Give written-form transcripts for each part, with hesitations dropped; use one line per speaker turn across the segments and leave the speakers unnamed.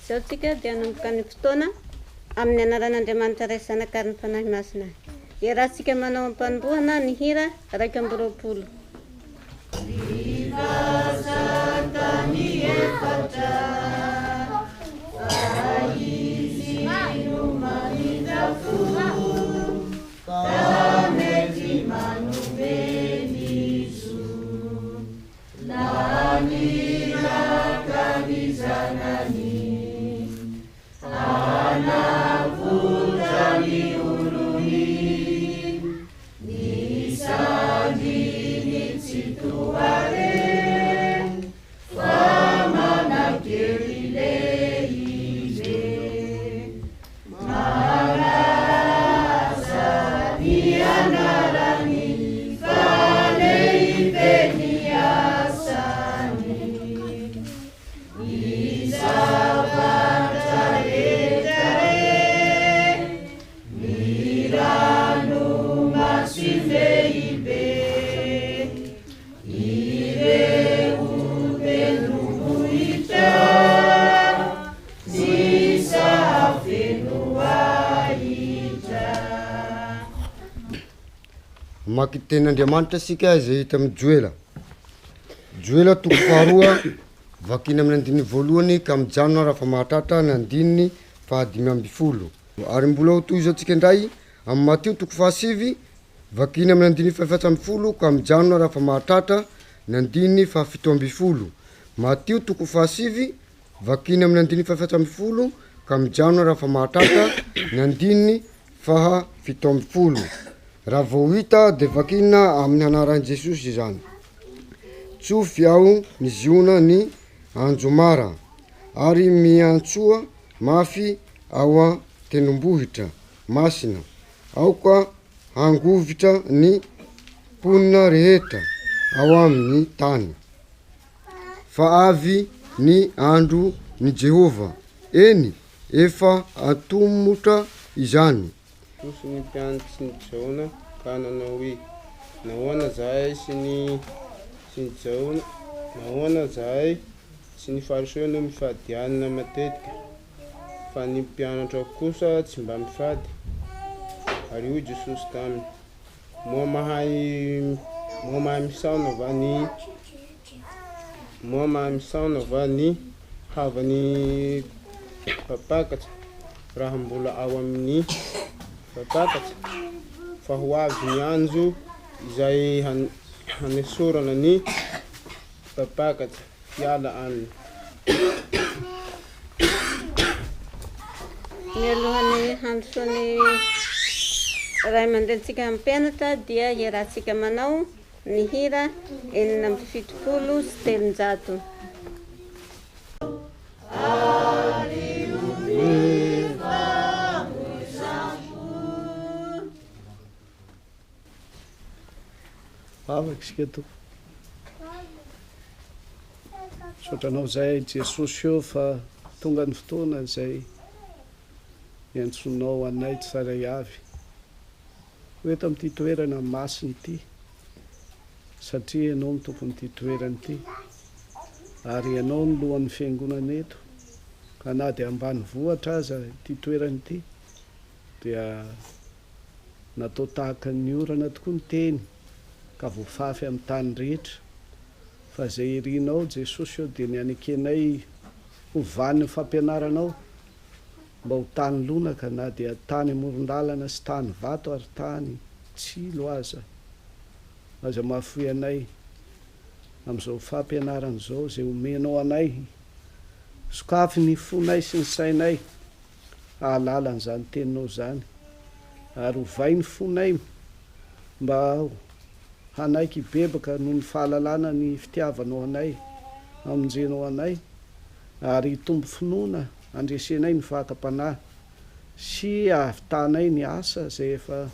zao tsika dia hanomboka ny fotoana amin'ny anaran'Andriamanitra iray zanaka ny fanahy masina. Iarahantsika manao ampanombohana ny hira 220.
Maky ten'Andriamanitra sika izay hita amin'ny Joela. Joela toko faharoa vakina amin'ny andininy voalohany ka mijanona raha fa mahatratra ny andininy 5:10. Ary mbola ho toy izao tsika indray amin'ny Mateo toko fahasivy vakina amin'ny andininy 7:10 ka mijanona raha fa mahatratra ny andininy 7:10. Mateo toko fahasivy vakina amin'ny andininy 7:10 ka mijanona raha fa mahatratra ny andininy 7:10. Raha vao hita dia vakina amin'ny anaran'i Jesosy izany. Tsofy aho ny ziona ny anjomara ary miantsoa mafy ao a tendrombohitra masina, aoka hangovitra ny ponina rehetra ao amin'ny tany. Fa avy ny andro ny Jehova, eny efa atomotra izany.
Sy ny mpianatra sy ny jaona ka nanao hoe nahoana zahay sy ny jaona, nahoana zahay sy ny fariseo no mifadianina matetika, fa ny mpianatra kosa tsy mba mifady. Ary hoy Jesosy taminy, moa mahay misaona va ny havany papakatra raha mbola ao amin'ny papakatra, fa ho avy ny anjo izay hanesorana ny papakatra hiala aminy.
Mialohan'ny handrosoany ray aman-drenitsika mpianatra dia iarahantsika manao ny hira 470 sy 300.
Afaka isika to. Sotranao zay Jesosy eo fa tonga ny fotoana izay iantsonao anay tsaray avy. Hoeto amin'ity toerana masiny ity, satria ianao mitopy n'ity toerana ity, ary ianao ny lohan'ny fiangonana eto, ka na dia ambany vohatra aza ity toerana ity, dia natao tahaka ny orana tokoa ny teny, ka voafafy amin'ny tany rehetra. Fa zay irinao Jesosy eo dia ny anekenay ho van'ny fampianaranao, mba ho tany lonaka na dia tany amoron-dalana sy tany vato ary tany tsilo aza mahafoy anay amin'izao fampianarana izao zay omenao anay. Sokafy ny fonay sy ny sainay hahalala an'izany teninao zany, ary hovay ny fonay mba hanaiky bebaka noho ny fahalalana ny fitiavanao anay, amonjenao anay, ary tombo finoana andresenay ny fakam-panahy sy ahavitanay ny asa zay efa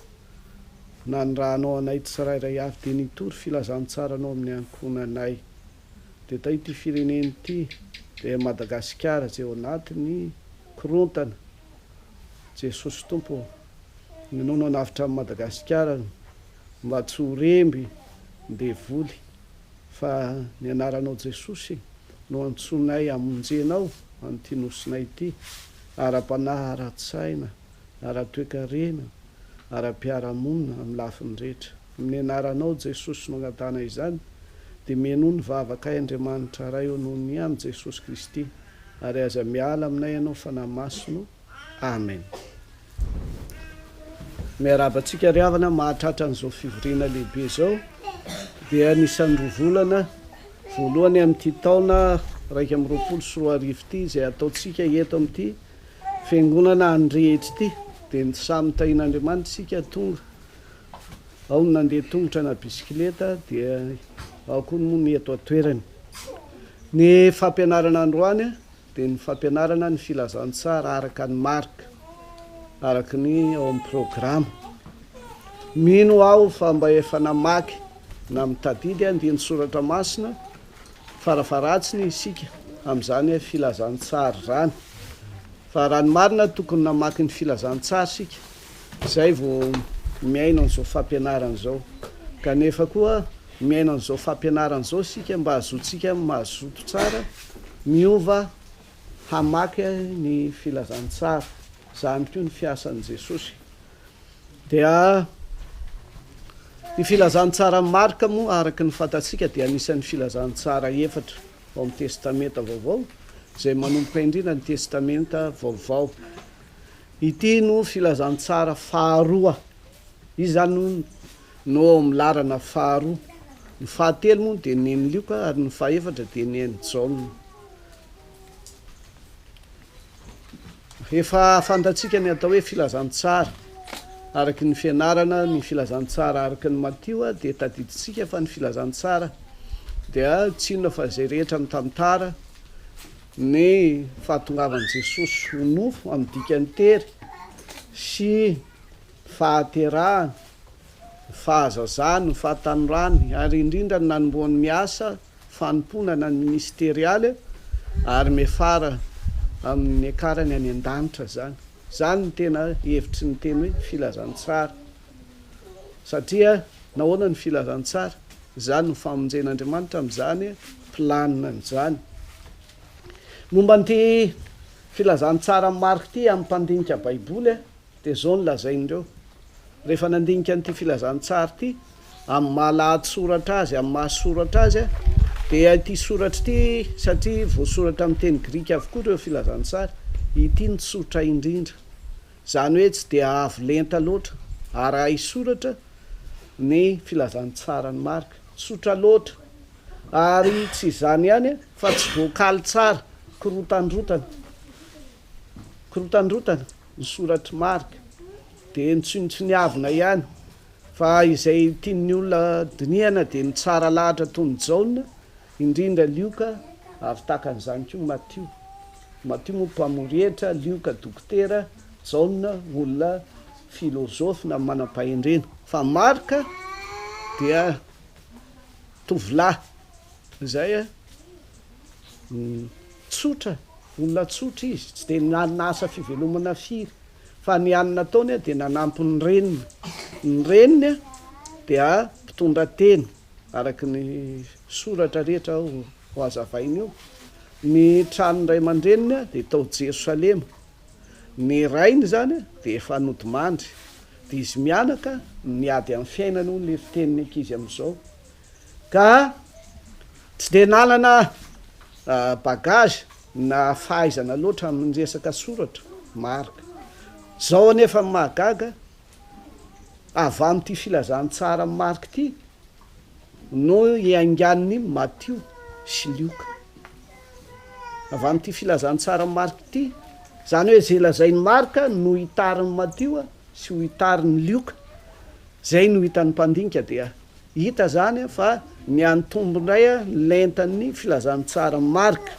nanirahanao anay tsirairay avy dia nitory filazantsaranao amin'ny ankonanay. Dia ta ity fireneny ity dia Madagasikara zay ao anatiny korontana. Jesosy Tompo, nanao nanavitra amin'ny Madagasikara mba tsy ho remby devoly, fa ny anaranao Jesosy no antsonay amonjenao an'ity nosina ity, ara-panahy ara-tsaina, ara-toekarena, ara-piaramonina amin'ny lafiny rehetra. Amin'ny anaranao Jesosy no agnatana izany, dia meno ny vavaka Andriamanitra ray eo noho ny amin'ny Jesosy Kristy, ary aza miala aminay ianao fanahy masino. Amen. Miarabantsika ry havana mahatratra an'izao fivoriana lehibe zao, dia anisan'ny rovolana voalohany amin'ity taona 2024 ity izay ataontsika eto amin'ity fiangonana Andrehatra ity, dia ny samy tahin'Andriamanitra sika tonga, ao ny nandeha tongotra na bisikileta, dia ao koa moa ny eto atoerany. Ny fampianarana androany dia ny fampianarana ny filazantsara araka ny marka, araka ny ao amin'ny programa. Mino aho fa mba efa namaky na mitadidy andiny soratra masina farafaratsiny isika amin'izany filazantsara zany, fa raha ny marina tokony namaky ny filazantsara sika, izay vao miaina an'izao fampianarana zao. Kanefa koa miaina an'izao fampianarana zao sika mba hazotsika mahazoto tsara, miova hamaky ny filazantsara, zany koa ny fiasan'i Jesosy. Dia ny filazantsara marka moa araka ny fantatsika dia anisan'ny filazantsara efatra ao amin'ny testamenta vaovao, izay manomboka indrindra ny testamenta vaovao. Ity no filazantsara faharoa, izy zany no ao amin'ny larana faharoa. Ny fahatelo moa dia neny Lioka, ary ny fahaefatra dia neny Jaona. Efa fantatsika ny atao hoe filazantsara araky ny fianarana, ny filazantsara araky ny Matio dia tadiditsika fa ny filazantsara dia tsy inona fa izay rehetra mitantara ny fahatongavan'i Jesosy ho nofo amin'ny dikany tery sy fahaterahany, fahazazany, fahatanorany, ary indrindra ny nanombohan'ny miasa fanomponana ny ministerialy ary mefara amin'ny akarany any an-danitra zany. Zany ny tena hevitry ny teny hoe filazantsara, satria nahoana ny filazantsara, zany ny famonjen'Andriamanitra amin'izany planina n'izany. Momba n'ity filazantsara marka ity amin'ny mpandinika baiboly dia zao ny lazaindreo. Rehefa nandinika n'ity filazantsara ity amin'ny mahalatsoratra azy, amin'ny mahasoratra azy, dia ity soratra ity, satria voasoratra amin'ny teny grika avokoa ireo filazantsara, ity ny tsotra indrindra, zany hoe tsy dia avo lenta loatra, ary isoratra ny filazantsara ny marka, tsotra loatra, ary tsy zany ihany fa tsy voakaly tsara, korotandrotana ny soratra marka, dia nitsonitsoniavina ihany, fa izay tian'ny olona dinihana dia ny tsara lahatra toy ny Jaona, indrindra Lioka, ary takan'izany koa Matio. Matio moa mpamorietra, Lioka dokotera, Jaona olona filôzofy na manam-pahendrena, fa Marka dia tovolahy, izay tsotra, olona tsotra izy, tsy dia nanasa fivelomana firy, fa ny anina taony dia nanampy ny reniny. Ny reniny dia mpitondra teny araky ny soratra rehetra ho azavainy io. Ny tranony ray aman-dreniny dia tao Jerosalema, ny rainy zany dia efa nodimandry, dia izy mianaka niady amin'ny fiainana hono le fiteniny ankizy amin'izao, ka tsy dia nanana bagage na fahaizana loatra amin'ny resaka soratra marka. Zao anefa mahagaga avy amin'ity filazantsara marka ity no iangan'ny Matio sy Lioka. Avy amin'ity filazantsara marka ity, zany hoe zay lazain'ny Marka no hitarin'ny Matio sy ho hitarin'ny Lioka, zay no hitan'ny mpandinika, dia hita zany fa ny antombo indray lentan'ny filazantsara marka.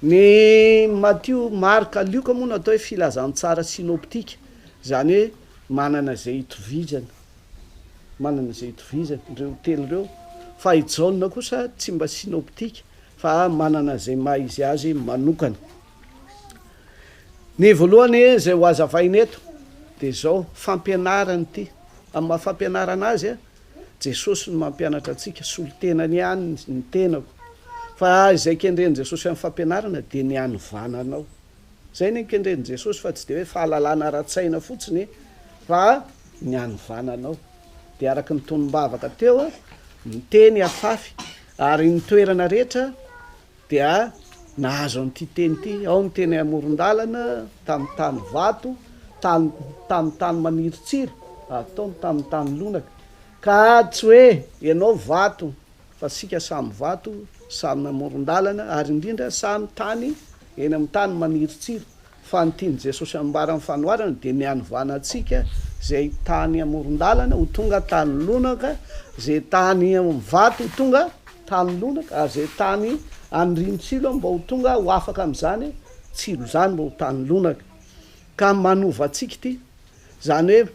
Ny Matio, Marka, Lioka moa no atao hoe filazantsara sinoptika, zany hoe manana zay itovizana, ireo telo ireo, fa i Jaona kosa tsy mba sinoptika fa manana zay maha izy azy manokana. Ny voalohany zay ho azavaina eto dia zao fampianarana ity. Amin'ny maha fampianarana azy Jesosy no mampianatra antsika, solitenany ihany ny tenako, fa izay kendren Jesosy amin'ny fampianarana de ny anovananao zay ny kendren Jesosy fa tsy de hoe fahalalana ara-tsaina fotsiny fa ny anovananao de araky ny tonombavaka teo miteny afafy ary ny toerana rehetra dia nahazo an'ity teny ity ao ny teny amoron-dalana tamin'ny tany vato tamin'ny tany manirotsiry ataony tamin'ny tany lonaka ka tsy hoe ianao vato fa sika samy vato samy amoron-dalana ary indrindra samy tany eny amin'ny tany manirotsiro fa nytiany Jesosy ambara amin'ny fanoarana de ny anovanantsika zay tany amoron-dalana ho tonga tany lonaka zay tany vato ho tonga tany lonaka ary zay tany andrinotsilo mba ho tonga ho afaka am'izany tsilo zany mba ho tany lonaka ka manova atsika ity zany hoe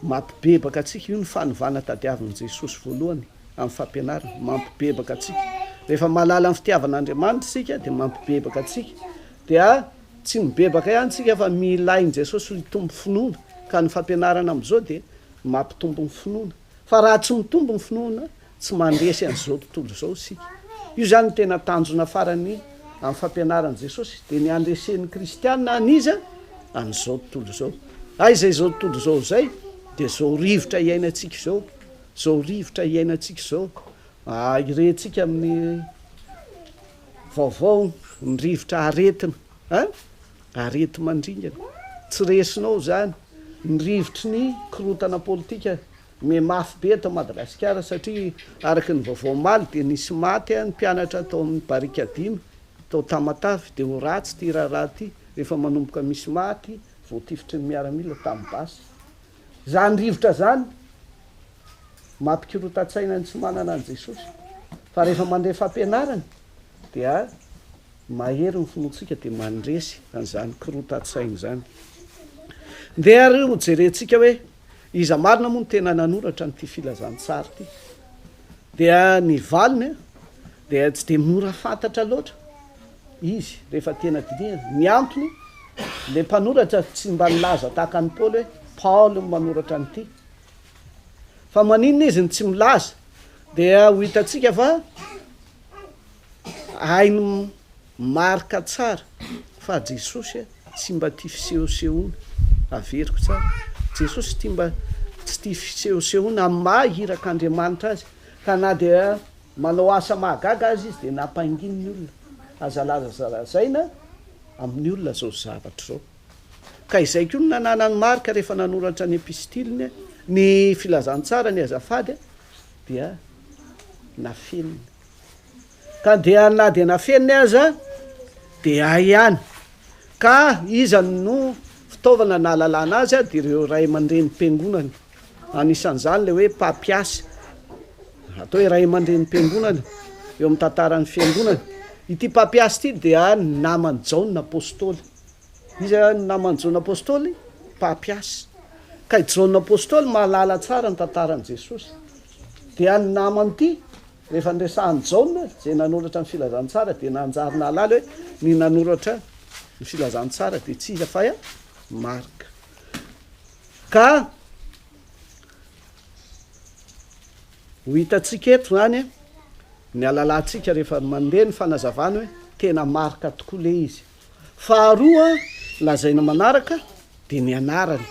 mampibebaka atsika io ny fanovana tadiavin'i Jesosy voalohany amin'ny fampianarana mampibebaka atsika rehefa malala amin'ny fitiavan'Andriamanitra sika de mampibebaka atsika dia tsy mibebaka ihany tsika fa milainy Jesosy hitombo finoana ka ny fampianarana am'izao de mampitombo ny finoana fa raha tsy mitombo ny finoana tsy mandresy an'izao tontolo zao sika io zany tena tanjona farany amin'ny fampianaran'i Jesosy de ny andresen'ny kristianina aniza an'izao tontolo zao zay zao tontolo zao zay de zao rivotra iainantsika zao rivotra iainantsika zao irentsika amin'ny vaovao ny rivotra aretina arety mandringana tsy resinao zany ny rivotry ny korotana politika me mafy be atao Madagasikara satria araky ny vaovao maly de nisy maty ny mpianatra atao amin'ny barika dimy atao tamatavy de ho ratsy ty raharaha ty rehefa manomboka misy maty voatifitry ny miaramila tamin'ny basy zany rivotra zany mampikorotan-tsaina ny tsy manana an' Jesosy fa rehefa mandeha fampianarana dia mahery ny finoantsika de mandresy an'izany korotan-tsaina zany de ary ho jerentsika hoe iza marina moa ny tena nanoratra nyity filazantsara ty dia ny valiny de tsy de mora fantatra loatra izy rehefa tena didina ny antony le mpanoratra tsy mba nilaza tahaka ny Paoly hoe Paoly manoratra nyity fa maninona izy ny tsy milaza dia ho hitatsika fa hainy marka tsara fa Jesosy tsy mba tia fisehosehoana averiko tsara Jesosy tia mba tsy tia fisehosehoana amin'ny mahirak'Andriamanitra azy ka na dia manao asa mahagaga azy izy de nampainginy ny olona azalazazaina amin'ny olona zao zavatra zao ka izay koa no nananany Marka rehefa nanoratra ny epistiliny ny filazantsara ny azafady dia nafeniny ka dia na de nafeniny aza de ay ihany ka iza no fitaovana nahalalana azy de ireo ray aman-dreny mpiangonana anisan'izany le hoe mpampiasa atao hoe ray aman-dreny mpiangonana eo amin'ny tantaran'ny fiangonana ity mpampiasa ity dia naman'ny Jaona apôstôly izy ny naman'ny Jaona apôstôly mpampiasa ka i Jaona apôstôly mahalala tsara ny tantaran'i Jesosy dia ny namany ity rehefa nresahan'ny Jaona zay nanoratra ny filazantsara de nanjary nahalala hoe ny nanoratra ny filazantsara de tsy iza fa Marka ka ho hitatsika eto zany ny alalantsika rehefa mandeha ny fanazavana hoe tena Marka tokoa le izy faharoa lazaina manaraka de ny anarany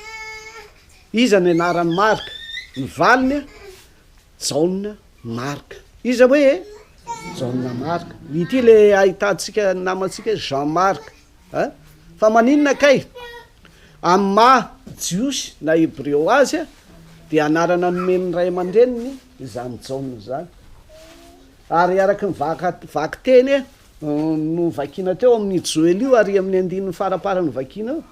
iza ny anarany Marka ny valiny Jaona Marka iza hoe Jaona Marka ity le ahitantsika namantsika Jean Marka fa maninona kay amin'ny maha jiosy na hebreo azy de anarana nomen'ny ray aman-dreniny izany Jaona zany ary araky ny vaky teny no vakina teo amin'ny Joely io ary amin'ny andininy farapara no vakina io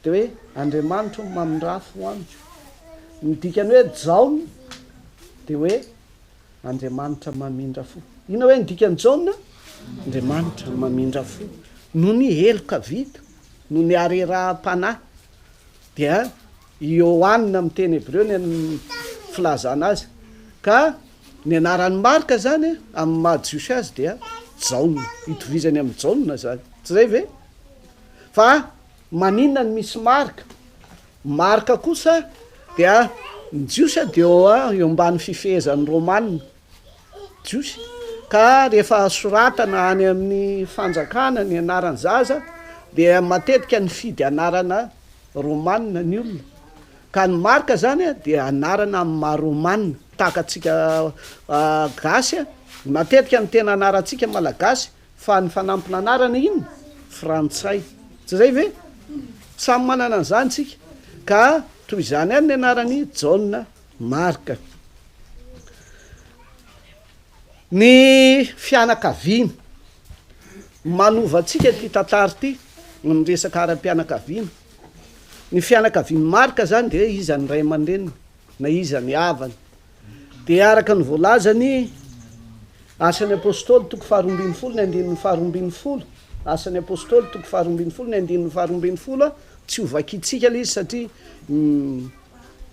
de hoe Andriamanitra mamindrafo hoaniko ny dikany hoe Jaona de hoe Andriamanitra mamindra fo ina hoe ny dikany Jaona Andriamanitra mamindra fo no ny heloka vita no ny arera-panahy dia Ioanina amin'ny teny hebreo ny filazana azy ka ny anaran'ny Marka zany amin'ny mahajiosy azy dia Jaona hitovizany amin'ny Jaona zany tsy zay ve fa maninona ny misy Marka kosa dia ny jiosy de eo ambany fifehezan'ny Romanina jiosy ka rehefa soratana any amin'ny fanjakana ny anarany zaza dia matetika ny fidy anarana romanina ny olona ka ny marka zany a dia anarana amin'ny maharomanina tahaka atsika gasy a matetika ny tena anarantsika malagasy fa ny fanampina anarana iny frantsay tsy zay ve samy manana an'izany tsika ka toy izany any ny anarany jauna marka ny fianakaviana manovatsika ty tantary ty ny resaka ara-pianakaviana ny fianakaviany marka zany de izany ray aman-dreniny na izany havany de araka ny voalazany asan'ny apôstôly toko faharoambin'ny folo ny andininy faharoambin'ny folo asan'ny apôstôly toko faharoambin'ny folo ny andininy faharoambin'ny folo tsy hovakitsika le izy satria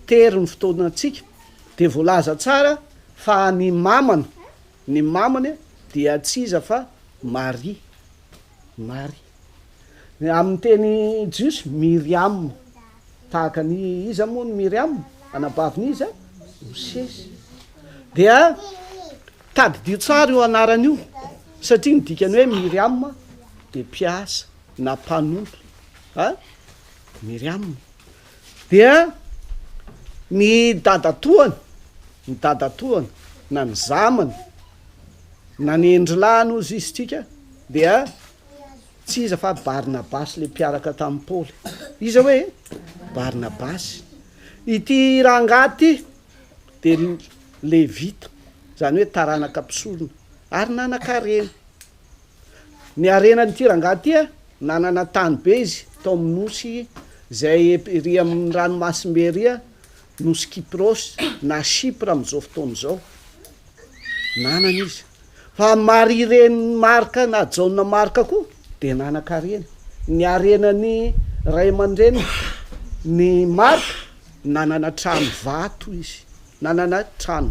tery ny fotoanatsika de voalaza tsara fa ny mamany dia tsy iza fa Marie amin'ny teny jiosy Miriam tahaka ny iza moa ny Miriam anabaviny izy Mosesy dia tadidio tsara io anarany io satria ny dikany hoe Miriam de mpiasa na mpanompo Miriam dia ny dadatoany na ny zamany na ny endrilany ozy izy tika dia tsy iza fa Barnabasy le mpiaraka tamin'ny Paoly iza hoe Barnabasy ity rangaty de Levita zany hoe taranaka mpisorona ary nanan-karena ny arenanyity rangaty a nanana tany be izy tao amin'ny nosy zay ry amin'ny ranomasimbe ry a nosy Kypros na Chypre am'izao fotoana zao nanana izy fa Marie reny Marka na Jauna Marka koa de nanan-karena ny arenany ray aman-dreny ny Marka nanana trano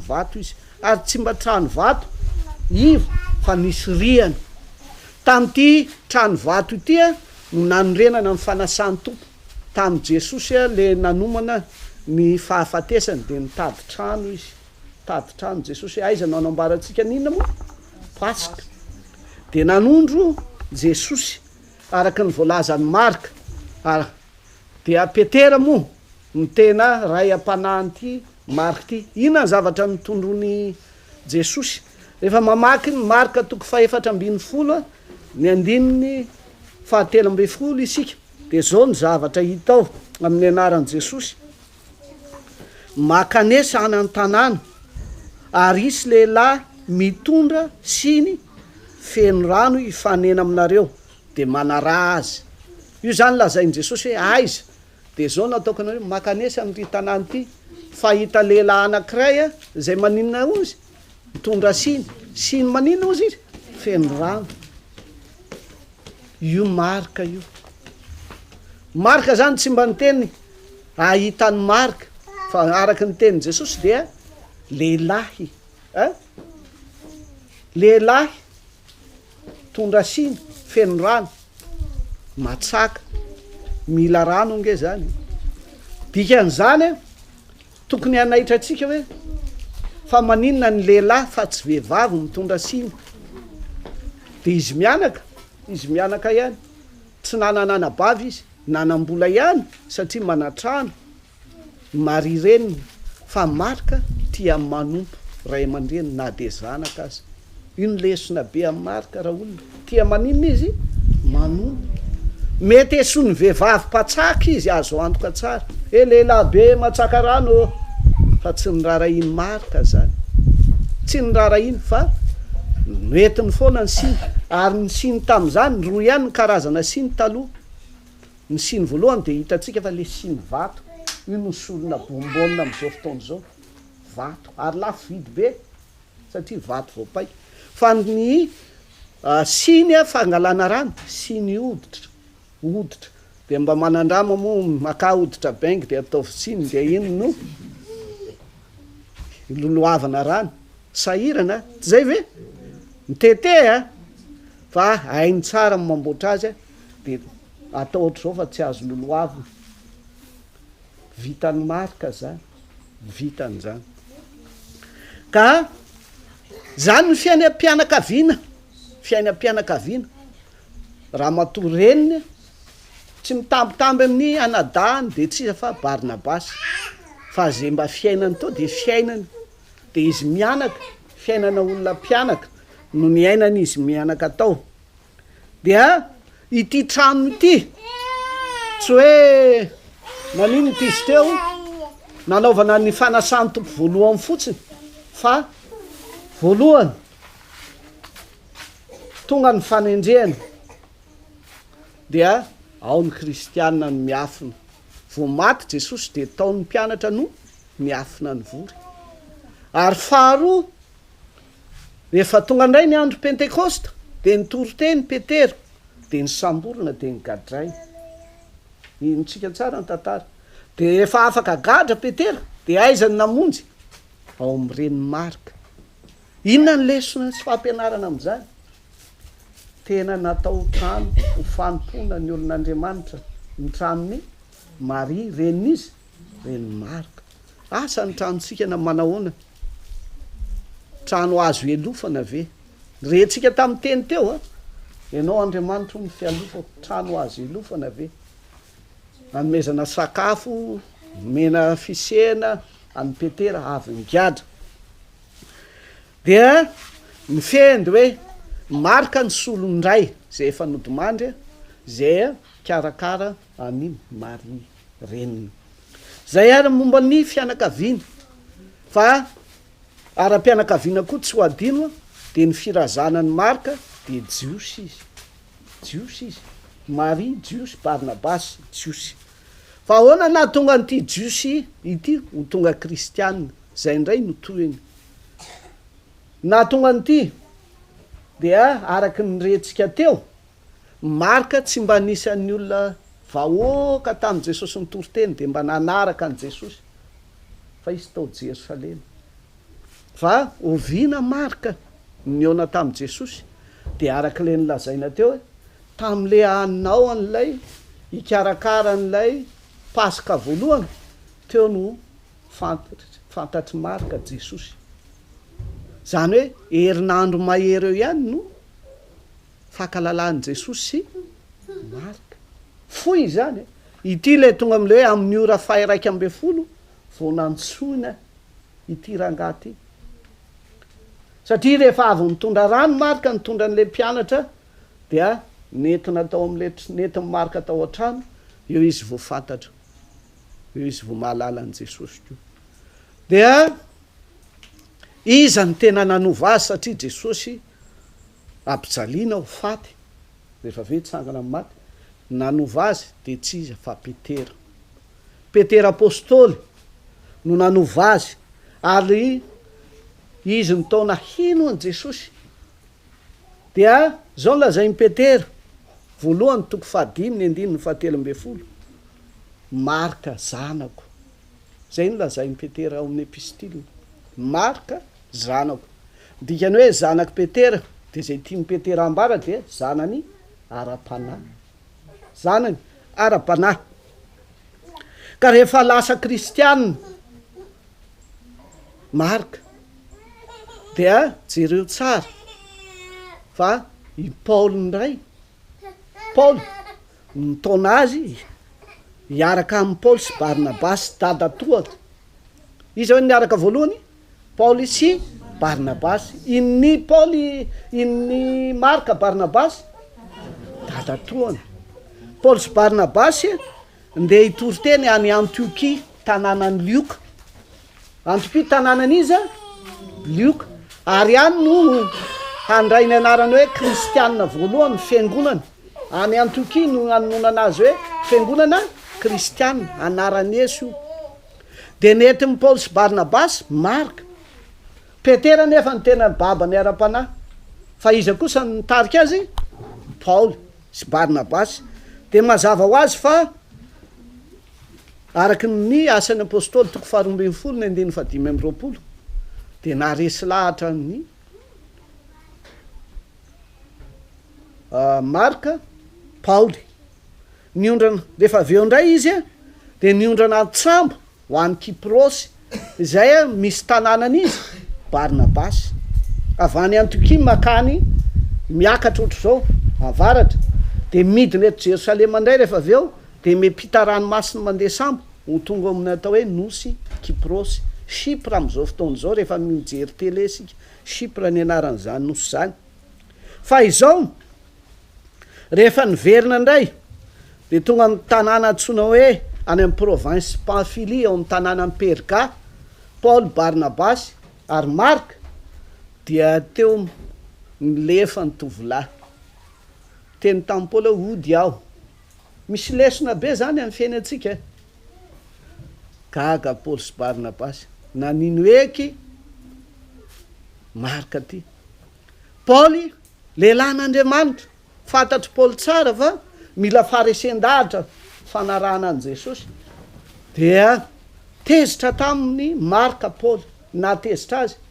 vato izy ary tsy mba trano vato ivo fa nisy riana tam'ty trano vato ity a no nanorenana ny fanasany tompo tamin'ny Jesosy a le nanomana ny fahafatesany de nitady trano Jesosy aiza no anambarantsika n'inona moa Pasika de nanondro Jesosy araka ny voalazany Marka dia Petera moa ny tena ray am-panahiny Marka ty inona ny zavatra nitondrony Jesosy rehefa mamaky ny Marka toko faefatra ambin'ny folo ny andininy fahatelo amby folo isika de zao ny zavatra hitao amin'ny anaran'i Jesosy makanesa any an-tanàna ary isy lehilahy mitondra siny feno rano ifanena aminareo de manara azy io zany lazainy Jesosy hoe aiza de zao nataoko anareo makanesa amin'ity tanàna ity fahita lehilahy anankiray zay maninona ozy mitondra siny maninona ozy izy feno rano io Marka zany tsy mba niteny ahitany Marka fa araky ny tenin Jesosy dia lehilahy tondra siny feno rano matsaka mila rano nge zany dikan'izany tokony hanaitra atsika hoe fa maninona ny lehilahy fa tsy vehivavy mitondra siny de izy mianaka ihany tsy nananabavy izy nanam-bola ihany satria manatrano Marie reniny fa Marka tia manompo ray aman-dreny na de zanaka azy ino lesona be amin'ny Marka raha olona tia maninona izy manompo mety esony vehivavy mpatsaka izy azo antoka tsara lehilahy be matsaka rano fa tsy nirarainy Marka zany tsy nirarainy fa noentiny foana ny siny ary ny siny tam'izany roa ihany ny karazana siny taloha ny siny voalohany de hitatsika fa le siny vato io nosolona bombonina am'izao fotoana zao vato ary lafo vidy be satria vato voapaika fa ny siny fangalana rano siny hoditra de mba manandrama moa maka hoditra baingy de ataovy siny de iny no loloavana rano sahirana tsy zay ve mitete fa hainy tsara mamboatra azy de atao ohatr'izao fa tsy azo loloavina vitany Marka zany vitan'zany ka zany ny fiaina mpianakaviana fiaina mpianakaviana raha matoreniny tsy mitambitamby amin'ny anadahany de tsy fa Barnabasy fa zay mba fiainany to de fiainany de izy mianaka fiainana olona mpianaka no ny ainany izy mianaka tao dia ity trano ity tsy hoe nanino ity izy teo nanaovana ny fanasany tompo voalohany fotsiny fa voalohany tonga ny fanendrehana dia ao ny kristianina no miafina vo maty Jesosy de taon'ny mpianatra no miafina ny vory ary faharoa rehefa tonga indray ny andro pentekosta de nitoroteny Petera de ny samborona de ny gadray intsika tsara ny tantara de efa afaka gadra Petera de aizany namonjy ao am'ireny Marka inona ny lesona sy fampianarana am'izany tena natao trano ho fanompona ny olon'Andriamanitra ny tranony Maria ren'izy reny Marka asa ny tranontsika na manahoana trano azo elofana ve rentsika tamin'ny teny teo a ianao Andriamanitra ny fialofako trano azo elofana ve anomezana sakafo mena fisena any Petera avy ngiadra dia mifendy hoe Marka ny solondray zay efa nodimandry zay karakara any Maria reniny zay ary momba ny fianakaviana fa ara-pianakaviana koa tsy ho adino de ny firazanany Marka de Jiosy izy Maria Jiosy Barnabasy Jiosy fa ahoana na tonga n'ity Jiosy ity ho tonga kristianina zay indray no toeny na tonga n'ity dia araky ny rentsika teo Marka tsy mba nisan'ny olona vahoaka tamin'ny Jesosy nitoroteny de mba nanaraka an' Jesosy fa izy tao Jerosalema fa oviana Marka niona tamin'ny Jesosy de araky le nilazaina teo hoe tam'le anao an'lay ikarakara an'lay pasika voalohany teo no fantatry Marka Jesosy zany hoe herinandro mahery eo ihany no fakalalan'i Jesosy sy Marka foy zany ity le tonga am'le hoe amin'ny ora faha 1:12 vao nantsoina ity rangaty satria rehefa avy mitondra rano Marka nitondra an'le mpianatra dia nentina tao am'le nentin'ny Marka tao an-trano eo izy vao fantatra eo izy vao mahalala an' Jesosy ko dia iza ny tena nanova azy satria Jesosy ampijaliana ho faty rehefa ve tsangana amin'ny maty nanova azy de tsy iza fa Petera apôstôly no nanova azy ary izy ny taona hino an' Jesosy dia zao nolazain'i Petera voalohany 5:5 Marka zanako zay nolazain'i Petera ao amin'ny epistily Marka zanako dikany hoe zanaky Petera de zay tian'i Petera ambara de zanany ara-panahy zanany ara-panahy ka rehefa lasa kristianina Marka dia jereo tsara fa i Paoly ndray Paoly nitaona azy hiaraka amin'ny Paoly sy Barnabasy dada toaka izy hoe niaraka voalohany Paoly sy Barnabasy inni Paoly inni Marka Barnabasy dada toana Paoly sy Barnabasy ndeha hitoroteny any Antiokia tanànany Lioka Antiokia tanànan'iza Lioka ary any no handray ny anarany hoe kristianina voalohany fiangonana any Antiokia no anonana azy hoe fiangonana kristianina anarany Yesu io de nentin'ny Paoly sy Barnabasy Marka Petera nefa ny tena baba ny ara-panahy fa iza kosa nitarika azy Paoly sy Barnabasy de mazava ho azy fa araky ny asan'ny apôstôly 2:12 de naresy lahatra ny Marka Paoly niondrana rehefa aveo indray izy de niondrana antsambo ho an'ny Kiprosy izay misy tanànany izy Barnabasy avy any Antiokia makany miakatra ohatr' zao avaratra de midiny eto Jerosalema indray rehefa avy eo de miampita ranomasina mandeha sambo ho tonga amin'ny atao hoe nosy Kiprosy Chypre am'izao fotoana zao rehefa mijery télé sika Chypre ny anaran'izany nosy zany fa izao rehefa niverina indray de tonga amin'ny tanàna antsoina hoe any amin'ny province Pamphylie ao amin'ny tanàna Perga Paul Barnabasy ary Marka dia teo milefa ny tovolahy teny tamin'ny Paoly hoe ody aho misy lesona be zany amin'ny fiainantsika gaga Paoly sy Barnabasy nanino eky Marka ty Paoly lehilahin'Andriamanitra fantatry Paoly tsara fa mila faresen-dahatra fanarahana an' Jesosy dia tezitra taminy Marka Paoly natezitra azy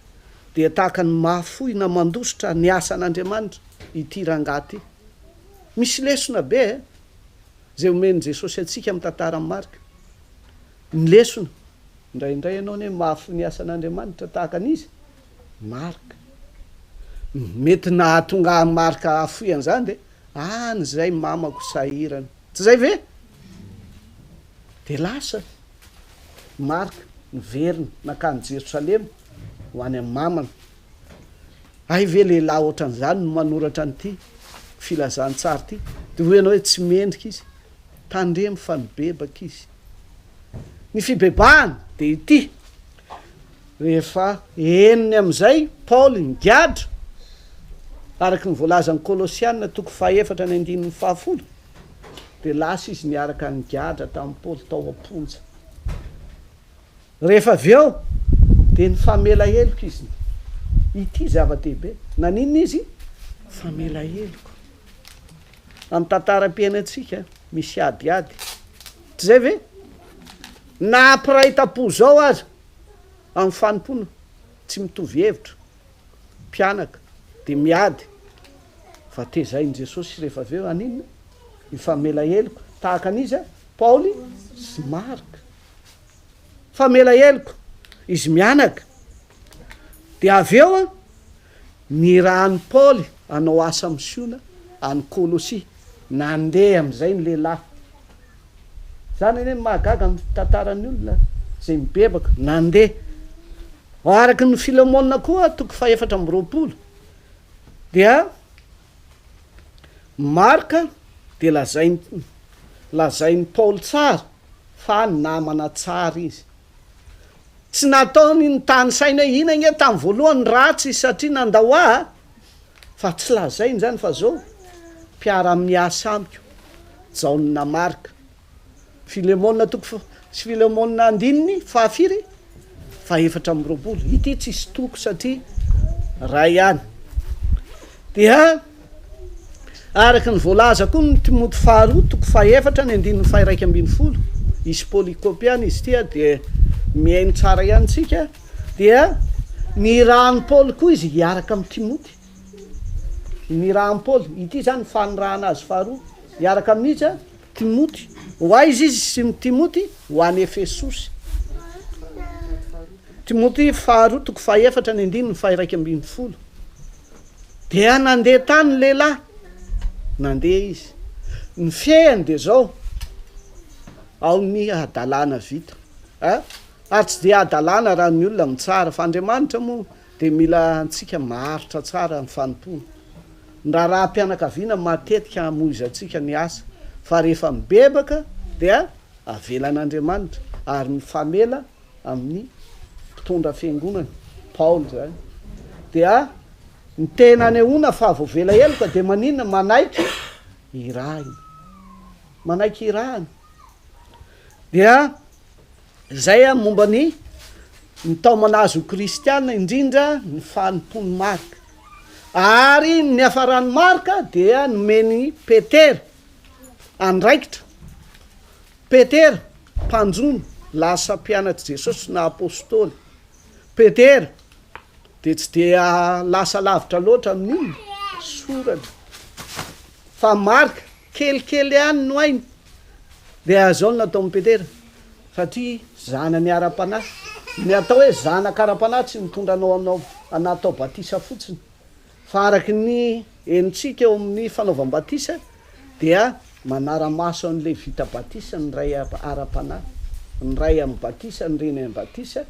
dia tahaka ny mahafoy na mandositra ny asan'Andriamanitra ity rangahy ty misy lesona be zay omeny Jesosy atsika amin'ny tantaran'ny Marka ny lesona indraindray ianao ny hoe mahafoy ny asan'Andriamanitra tahaka an'izy Marka mety nahatonga Marka afoy an'izany de nyzay mamako sahirana tsy zay ve de lasa Marka niverina nakany Jerosalema ho any amin'ny mamana ay ve lehilahy ohatran'izany no manoratra an'ity filazantsara ty de ho ianao hoe tsy mendrika izy tandremy fa nibebaka izy ny fibebahana de ity rehefa eniny am'izay Paoly nigadra araky ny voalazan'ny Kolosianina 4:7-10 de lasa izy niaraka nigadra tamin'ny Paoly tao amponja rehefa avy eo de ny famela heloko izy ity zava-dehibe naninona izy famela heloko amin'ny tantaram-piainatsika misy adiady tsy zay ve na ampiray tapo zao aza amin'ny fanompona tsy mitovy hevitra mpianaka de miady fa tezainy Jesosy rehefa avy eo aninona ny famela heloko tahaka an'izy Paoly sy Marka famela heloko izy mianaka de avy eo ny rahan'ny Paoly anao asa misiona any Kolosia nandeha am'izay ny lehilahy zany hoe mahagaga amin'ny tantaran'ny olona zay mibebaka nandeha araky ny Filemonina koa 4:20 dia Marka de lazainy Paoly tsara fa namana tsara izy tsy nataony ny tany saina ina gne tamin'ny voalohany ratsy satria nandahoa fa tsy lazainy zany fa zao mpiara-miasa amiko jaonina Marka Filemonina Filemonina andininy fahafiry 4:20 ity tsy isy toko satria ray ihany dia araky ny voalaza koa ny Timoty 2:4-1:12 isy polykôpiana izy tia de miaino tsara ihany tsika dia ny rahan'ny Paoly koa izy hiaraka amin'ny Timoty ny rahan'ny Paoly ity zany fanorahana azy faharoa hiaraka amin'izy Timoty ho aizy izy sy Timoty ho any Efesosy Timoty 2:4-1:12 dia nandeha tany lehilahy nandeha izy ny fiainy de zao ao ny adalana vita ary tsy de adalana raha ny olona mitsara fa Andriamanitra moa de mila antsika maharitra tsara ny fanompona raha raha-mpianakaviana matetika amoizantsika ny asa fa rehefa mibebaka dia avelan'Andriamanitra ary mifamela amin'ny mpitondra fiangonana Paoly zany dia ny tena anehoana fa voavela heloka de maninona manaiky irahiny manaiky irahiny dia zay momba ny taomanazo kristiana indrindra ny fanompony Marka ary ny hafarany Marka dia nomeny Petera andraikitra Petera mpanjono lasa mpianatry Jesosy na apôstôly Petera de tsy de lasa lavitra loatra amin'iny soratra fa Marka kelikely ihany no ainy de azao no natao Petera satria zanany ara-panahy ny atao hoe zanaka ara-panahy tsy mitondra anao anatao batisa fotsiny fa araky ny enitsika eo amin'ny fanaovam-batisa dia manara-maso an'le vita batisa ny ray ara-panahy ny ray amin'ny batisa ny reny amin'ny batisa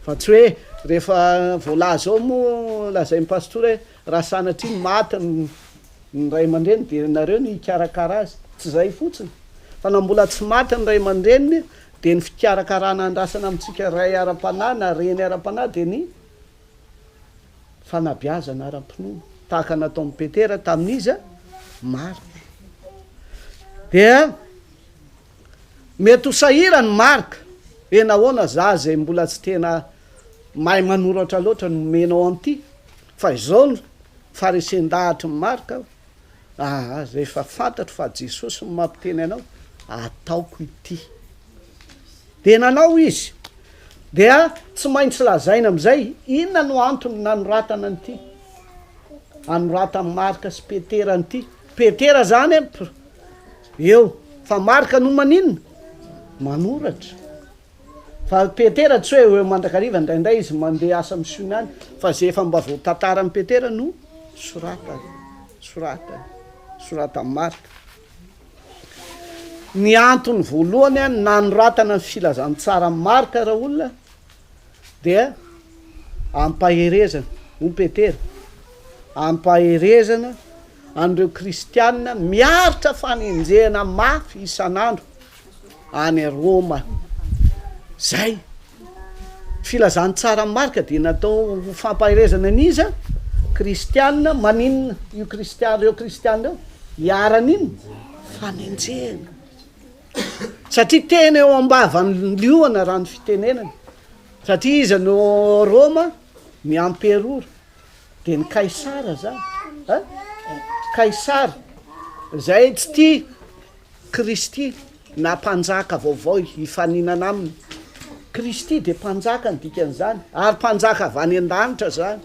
fa tsy hoe rehefa voalaza ao moa lazay pastora hoe raha sanatry iny maty ny ray aman-dreny de nareo ny ikarakara azy tsy zay fotsiny fa na mbola tsy maty ny ray aman-dreniny de ny fikarakarana andrasana amitsika ray ara-panahy na reny ara-panahy de ny fanabiazana ara-pinoana tahaka natao amin'ny Petera tamin'iza Marka dia mety ho sahira ny Marka nahoana za zay mbola tsy tena mahay manoratra loatra no menao an'ity fa izao ny farisendahatra ny Marka rehefa fantatro fa Jesosy ny mampiteny anao ataoko ity de nanao izy dia tsy maintsy lazaina am'izay inona no antony nanoratana an'ity anoratany Marka sy Petera an'ity Petera zany eo fa Marka no maninona manoratra fa Petera tsy hoe eo mandrakariva indraindray izy mandeha asa misiony any fa zay efa mba vao tantara amin'ny Petera no sorata Marka ny antony voalohany a nanoratana ny filazantsara Marka raha olona dia ampaherezana ho Petera ampaherezana andreo kristianina miaritra fanenjehana mafy isan'andro any Roma zay filazantsara Marka de natao fampaherezana aniza kristianina maninona io reo kristianina eo hiaran'iny fanenjehana satria tena eo ambavany lioana raha ny fitenenany satria izy no Roma miamperora de ny kaisara zany kaisara zay tsy tia Kristy na mpanjaka vaovao hifaninana aminy Kristy de mpanjaka ny dikan'izany ary mpanjaka avy any an-danitra zany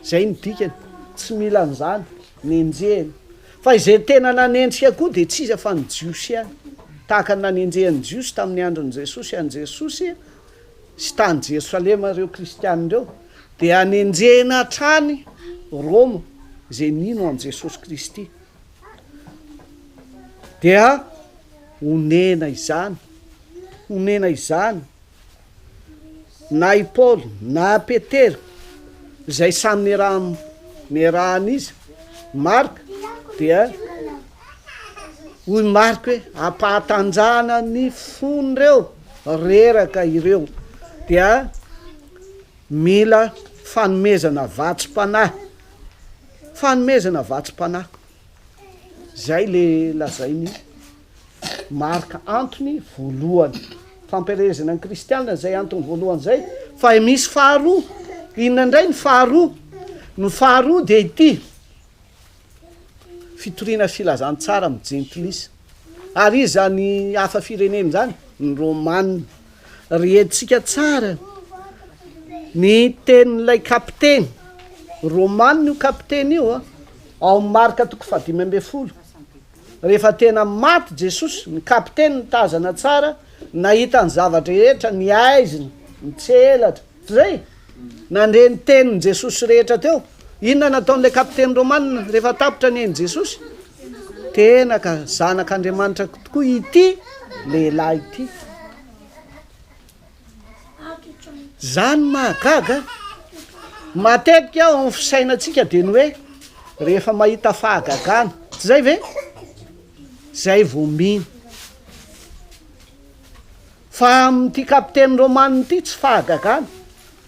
zay ny dikany tsy mila an'izany nenjehany fa izay tena nanenjika koa de tsy iza fa ny jiosy any tahaka ny nanenjehan'ny jiosy tamin'ny andron'i Jesosy any Jesosy sy tany Jerosalema reo kristianireo de anenjehana hatrany Roma zay nino an Jesosy Kristy dia onena izany na i Paoly na Petera zay samy niarahan'izy Marka dia hoy Marka hoe ampahatanjahana ny fonireo reraka ireo dia mila fanomezana vatsim-panahy zay le lazainy Marka antony voalohany fampiherezana ny kristianina zay antony voalohany zay fa misy faharoa inona indray ny faharoa de ity fitoriana filazantsara amin'ny jentilisa ary izy zany hafa firenena zany ny Romanina rehetintsika tsara ny tenin'ilay kapiteny Romanina io kapiteny io ao Marka 5:12 rehefa tena maty Jesosy ny kapiteny nitazana tsara nahita ny zavatra rehetra ny aiziny ny tselatra zay nandre ny teniny Jesosy rehetra teo inona nataon'ilay kapiteny Romanina rehefa tapitra ny eny Jesosy tena ka zanak'Andriamanitra tokoa ity lehilahy ity zany mahagaga matetika ao amin'ny fisainantsika de ny hoe rehefa mahita fahagagana tsy zay ve zay vominy fa am'ty kapiteny Romanina ity tsy fahagagana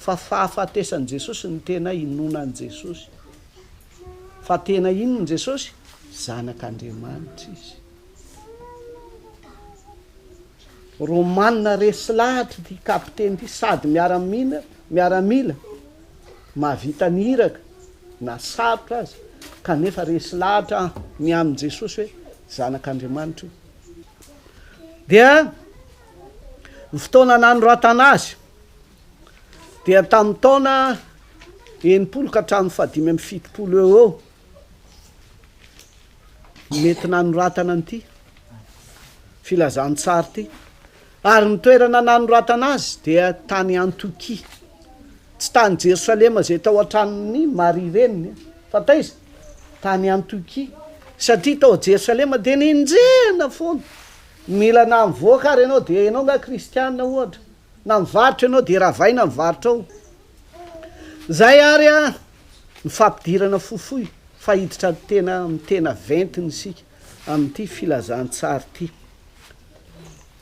fa fahafatesan'i Jesosy ny tena inonan'i Jesosy fa tena inony Jesosy zanak'Andriamanitra izy Romanina resy lahatra ty kapiteny ty sady miaramila mahavita ny hiraka na sarotra azy kanefa resy lahatra ny amin' Jesosy hoe zanak'Andriamanitra io dia ny fotoana nanoratana azy dia tamin'ny taona 90 ka hatramin'ny 570 eo mety nanoratana an'ity filazantsara ty ary ny toerana nanoratana azy dia tany Antiokia tsy tany Jerosalema zay tao an-tranony Maria reniny fa taiza tany Antiokia satria tao Jerosalema de ninjena foana mila na mivoaka ary ianao de ianao nga kristianina ohatra na mivarotra ianao de ravaina mivarotra ao zay ary a mifampidirana fofoy fa hiditra tena ventiny isika amin'ity filazantsary ity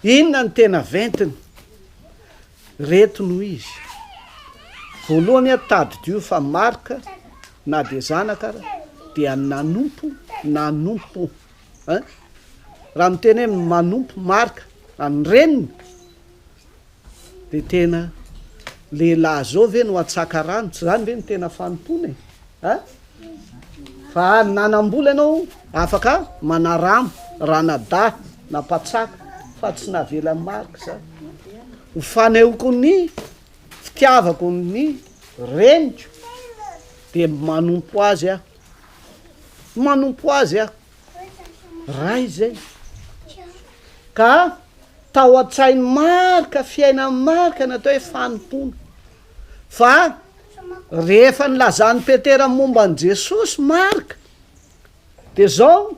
inona ny tena ventiny reto no izy voalohany a tady dio fa Marka na de zanaka ara dia nanompo raha miteny hoe manompo Marka any reniny de tena lehilahy zao ve no atsaka rano tsy zany ve ny tena fanompony fa nanam-bola ianao afaka manaramo ranada na patsaka fa tsy navela Marka zany hofaneoko ny fitiavako ny reniko de manompo azy aho ray zay ka tao an-tsainy Marka fiaina Marka natao hoe fanompona fa rehefa nilazany Petera momba ny Jesosy Marka de zao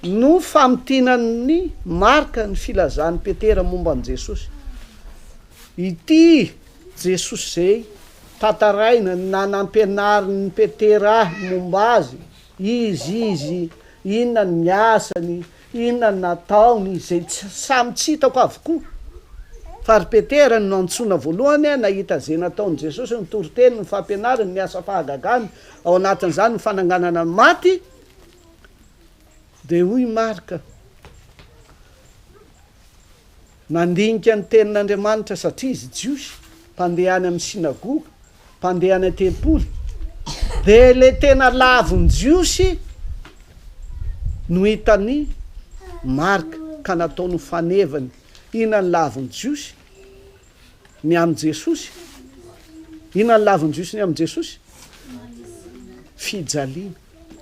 no famitinany Marka ny filazany Petera momba ny Jesosy ity Jesosy zay tataraina nanampianariny Petera momba azy izy inona ny miasany inona ny nataony zay samy tsy hitako avokoa fa ry Petera no antsoina voalohany a nahita zay nataony Jesosy ny toriteny ny fampianariny miasa fahagagany ao anatin'izany ny fananganana maty de hoy Marka nandinika ny tenin'Andriamanitra satria izy jiosy mpandehany amin'ny sinagoga mpandehany an-tempoly de le tena lavony jiosy no hitany Marka ka nataony fanevany inona ny lavony jiosy ny amin'ny Jesosy inona ny lavony jiosy ny amin'ny Jesosy fijaliana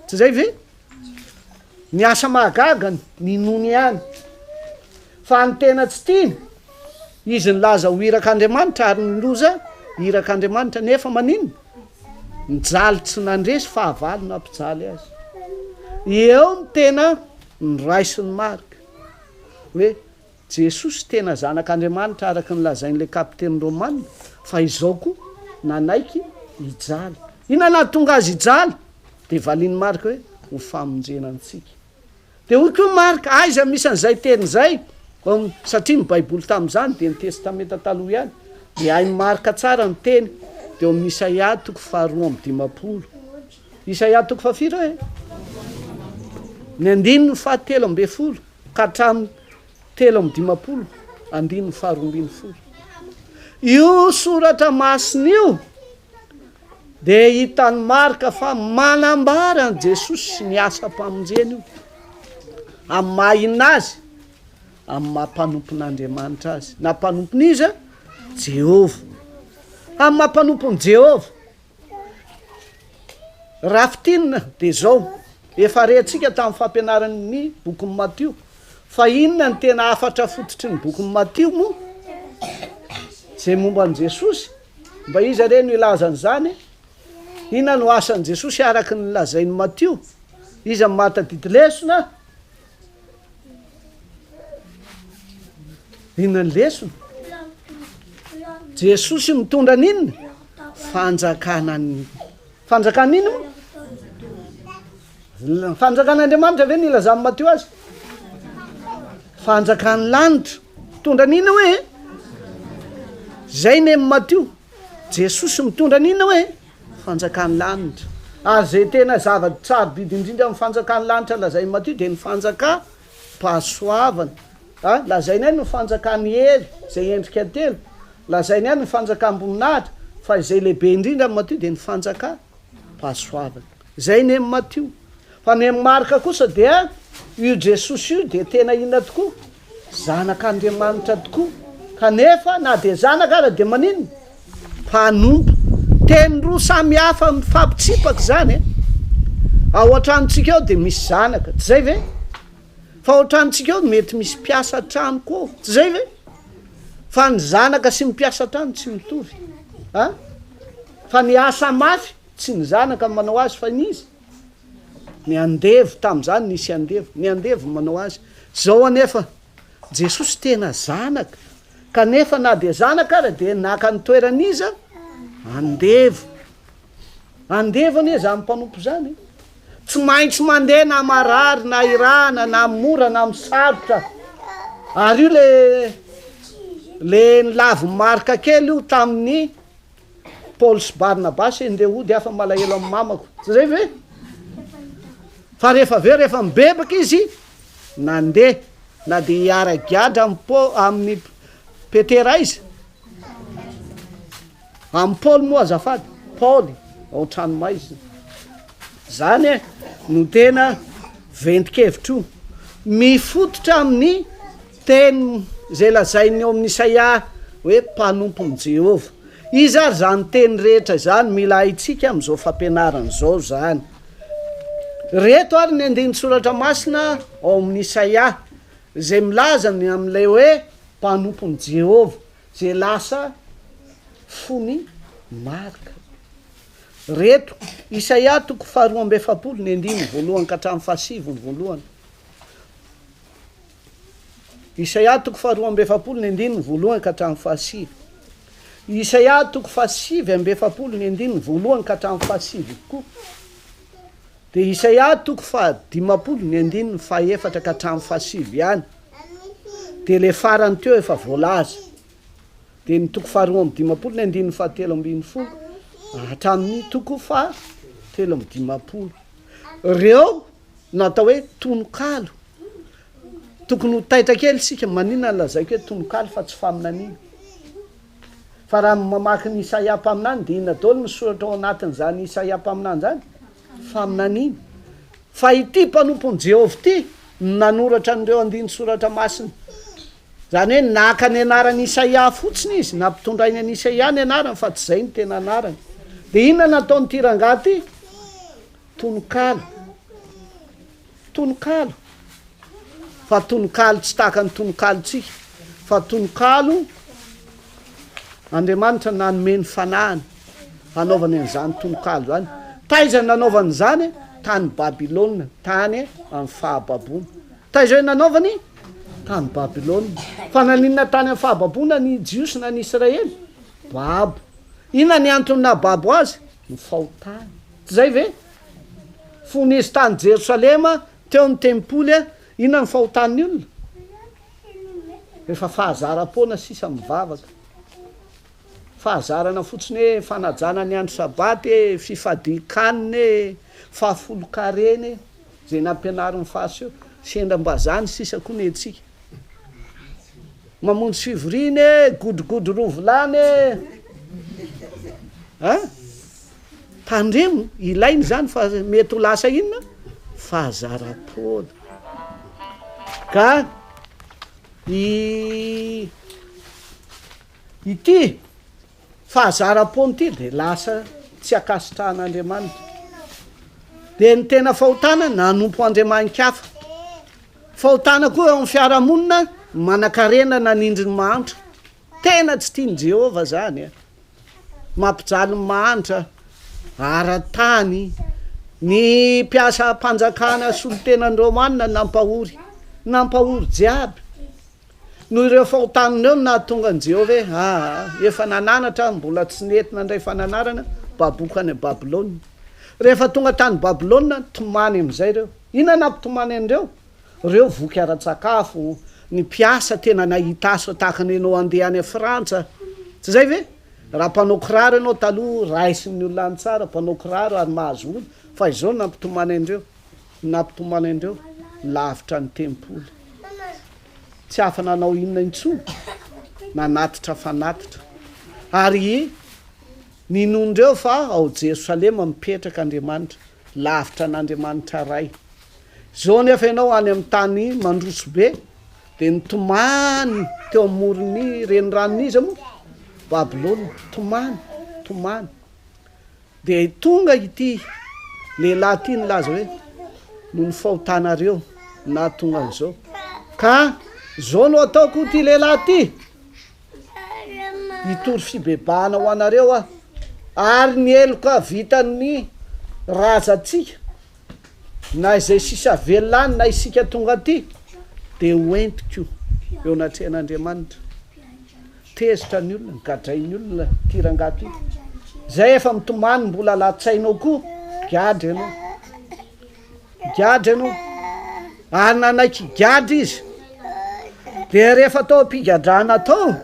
tsy zay ve ny asa mahagagany ninony ihany fa ny tena tsy tiany izy nilaza ho irak'Andriamanitra ary niloza irak'Andriamanitra nefa maninona nijaly tsy nandresy fa avaly no ampijaly azy eo ny tena niraisiny Marka hoe Jesosy tena zanak'Andriamanitra araky nilazain'le kapiteny Romana fa izao koa nanaiky hijaly inona nahatonga azy hijaly de valiny Marka hoe ho famonjena antsika de hoy koa Marka aiza misy an'izay teny zay satria ny baiboly tam'izany de ny testamenta taloha ihany de hainy Marka tsara ny teny de amin'ny Isaia 4:20 Isaia 4 ny 7:10 ka hatramin'ny 7:20 2:12 io soratra masina io de hitany Marka fa manambara ny Jesosy sy ny asa-pamonjena io amin'ny mahainina azy amin'ny mampanompon'Andriamanitra azy na mpanompon'izy Jehova amin'ny mampanompony Jehova raha fitinina de zao efa rentsika tamin'ny fampianaran'ny bokin'ny Matio fa inona ny tena afatra fototry ny bokin'ny Matio moa zay momba an' Jesosy mba izy re no ilazany zany inona no asan'i Jesosy araky ny lazain'ny Matio izy amin'ny matadidilesona inona ny lesona Jesosy mitondra n'inona fanjakana inona moa fanjakan'Andriamanitra ve nilazany Matio azy fanjakan'ny lanitra mitondra n'inona hoe zay ny amin'ny Matio Jesosy mitondra n'inona hoe fanjakan'ny lanitra ary zay tena zava-tsarobidy indrindra amin'ny fanjakan'ny lanitra lazain'ny Matio de ny fanjaka pasoavana lazainy any ny fanjakan'ny hery zay endrika telo lazainy any ny fanjakam-boninahitra fa izay lehibe indrindra amin'ny Matio de ny fanjaka pasoavana zay ny amin'ny Matio fa ny amin'ny Marka kosa dia io Jesosy io de tena inona tokoa zanak'Andriamanitra tokoa kanefa na de zanaka ara de maninona mpanompo teny roa samy hafa mifampitsipaky zany ao an-tranontsika ao de misy zanaka tsy zay ve fa ao an-tranontsika ao mety misy mpiasa trano koa tsy zay ve fa ny zanaka sy mpiasa trano tsy mitovy fa ny asa mafy tsy ny zanaka manao azy fa nizy ny andevo tam'izany nisy andevo ny andevo manao azy zao anefa jesosy tena zanaka kanefa na de zanaka ara de naka ny toeran'iza andevo ane za mpanompo zany tsy maintsy mandeha na marary na irana na mora na misarotra ary io le nilavo marka kely io tamin'ny Paul sy Barnabasy ndehody afa malahelo amin'ny mamako zay ve fa rehefa mibebaka izy nandeha na de hiara-giadra amin'ny Petera izy amin'ny Paul moa azafady Paul ao tranomaizina zany no tena ventikevitro mifototra amin'ny teny zay lazainy eo amin'ny Isaia hoe mpanompon'i Jehova izy ary zany teny rehetra zany mila haitsika am'izao fampianarana zao zany reto ary ny andiny soratra masina ao amin'ny Isaia zay milaza ny am'ilay hoe mpanompon'i Jehova zay lasa fony Marka reto Isaia 2:7 ka hatramin'ny 7 voalohany Isaia 2:7 ka hatramin'ny 7 Isaia 7:7 ka hatramin'ny 7 koa de Isaia 15:7 ka hatramin'ny 7 ihany de le farany teo efa voalaza de ny 2:7 hatramin'ny 7:10 reo natao hoe tonokalo tokony ho taitra kely sika maninona ny lazaiko hoe tonokalo fa tsy faminaniana fa raha mamaky ny Isaia mpaminany de inona daholo misoratra ao anatin'izany Isaia mpaminany zany faminaniana fa ity mpanompon'i Jehova ity nanoratra an'ireo andiny soratra masina zany hoe naka ny anarany Isaia fotsiny izy nampitondrainy any Isaia ny anarany fa tsy zay ny tena anarany de inona nataony ty rangaty tonokalo fa tonokalo tsy tahaka ny tonokalotsika fa tonokalo Andriamanitra nanome fanahany hanaovany an'izany tonokalo zany taiza nanaovany zany tany Babilôna tany amin'ny fahababona taiza hoe nanaovany tany Babilôna fa naninona tany amin'ny fahababona ny Jiosy na ny Israely babo inona ny antony na babo azy ny fahotana tsy zay ve fonizy tany Jerosalema teo ny tempoly inona ny fahotan'ny olona efa fahazara-pona sisa mivavaka fahazarana fotsiny hoe fanajana ny andro sabaty fifadikaniny fahafolo-kareny zay nampianariny fasy eo sendram-bazany sisa koa ny etsika mamonjy fivoriny godrogodro rovolany tandremo ilainy zany fa mety ho lasa inona fahazara-pona ka ity fahazara-pona ity de lasa tsy akasitrahan'Andriamanitra de ny tena fahotana nanompo Andriamanikafa fahotana koa eo amin'ny fiarahamonina manan-karena nanindry ny mahantra tena tsy tiany Jehova zany mampijaly ny mahantra ara-tany ny mpiasa mpanjakana solon-tenan'ny Romanina nampahory jiaby noho ireo fahotanin'eo na tonga ny Jehova hoe efa nananatra mbola tsy nentina indray fananarana baboka any Babilôna rehefa tonga tany Babilôna tomany am'izay reo inona nampitomany andreo reo voky ara-tsakafo ny mpiasa tena nahita asa tahaka ny anao andeha any Frantsa tsy zay ve raha mpanao kiraro ianao taloha raisin'ny olona any tsara mpanao kiraro ary mahazo olo fa izao nampitomany andreo lavitra ny tempoly tsy afa nanao inona intsony nanatitra fanatitra ary ninondreo fa ao Jerosalema mipetraka Andriamanitra lavitra n'Andriamanitra ray zao nefa ianao any amin'ny tany mandroso be de nitomany teo amorony renoranon'iza moa Babilôna tomany de tonga ity lehilahy ty nilaza hoe no ny fahotanareo na tonga an'izao ka zao no ataoko ty lehilahy ty hitory fibebahana ho anareo a ary ny eloka vitany razantsika na izay sisa velany na isika tonga aty de hoentiko eo anatrehan'Andriamanitra tezitra ny olona gadrainy olona tirangato zay efa mitomany mbola latsainao koa giadry ianao ary nanaiky giadry izy de rehefa atao ampigadrana atao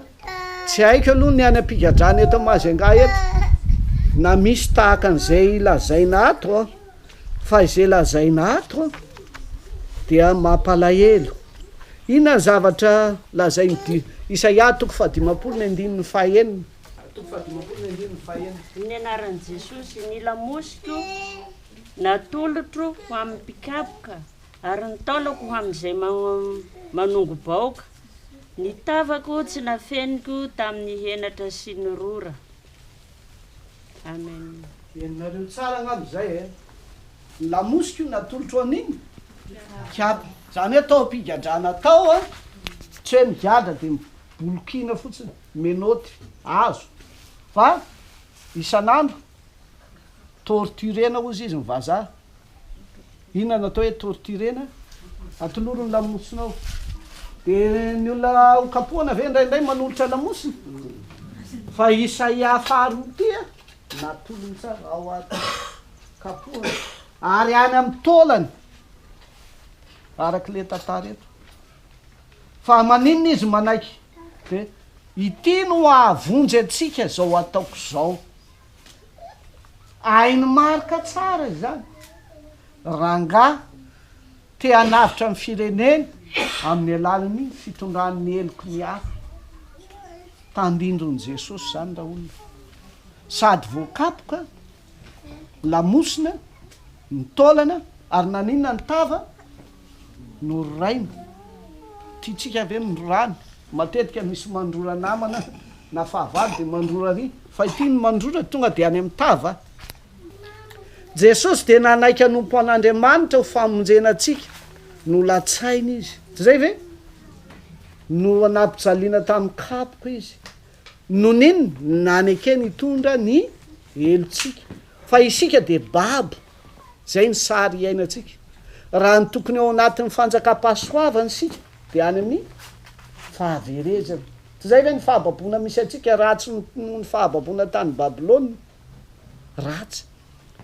tsy haiko aloha ny any ampigadrana eto Mahajanga eto na misy tahaka an'izay lazaina ato fa izay lazaina ato dia mampalahelo. Inona ny zavatra lazainy Isaia 5:5
ny anaran'i Jesosy ny lamosiko natolotro ho amin'ny mpikapoka ary ny taolako ho amin'izay manongo baoka ny tavako tsy nafeniko tamin'ny henatra sy ny rora. Amen.
Ianareo tsara angambozay lamosiko natolotro an'iny kiapo zany hoe atao ampigadrana atao tsy hoe migadra de bolokina fotsiny menoty azo fa isan'andro torturena ozy izy mivazaha. Inona natao hoe torturena? Atoloro ny lamosinao de ny olona hokapohana ve indraindray manolotra lamosiny fa Isaia 5 natolony tsara ao ato kapohana ary any amin'ny tolany araka le tantara eto fa maninona izy manaiky de ity no ahavonjy atsika zao ataoko zao ainy marika tsara zany ranga te hanavitra amin'ny fireneny amin'ny alalan'ny fitondran'ny eloko ny hafa tandindron' Jesosy zany raha olona sady voakapoka lamosina ny taolana ary naninona ny tava no raina tiatsika ave mindrorany matetika misy mandrora namana na fahavady de mandrora ry fa ity ny mandrora tonga de any amin'ny tava. Jesosy de nanaiky anompo an'Andriamanitra ho famonjena atsika no latsainy izy zay ve no anapijaliana tamin'ny kapoka izy no niny naneke nitondra ny elotsika fa isika de babo zay ny sary iainatsika raha ny tokony ao anatin'ny fanjakam-pahasoavany sika de any amin'ny fahaverezana zay ve ny fahababona misy atsika ratsy ny fahababona tany Babilôna ratsy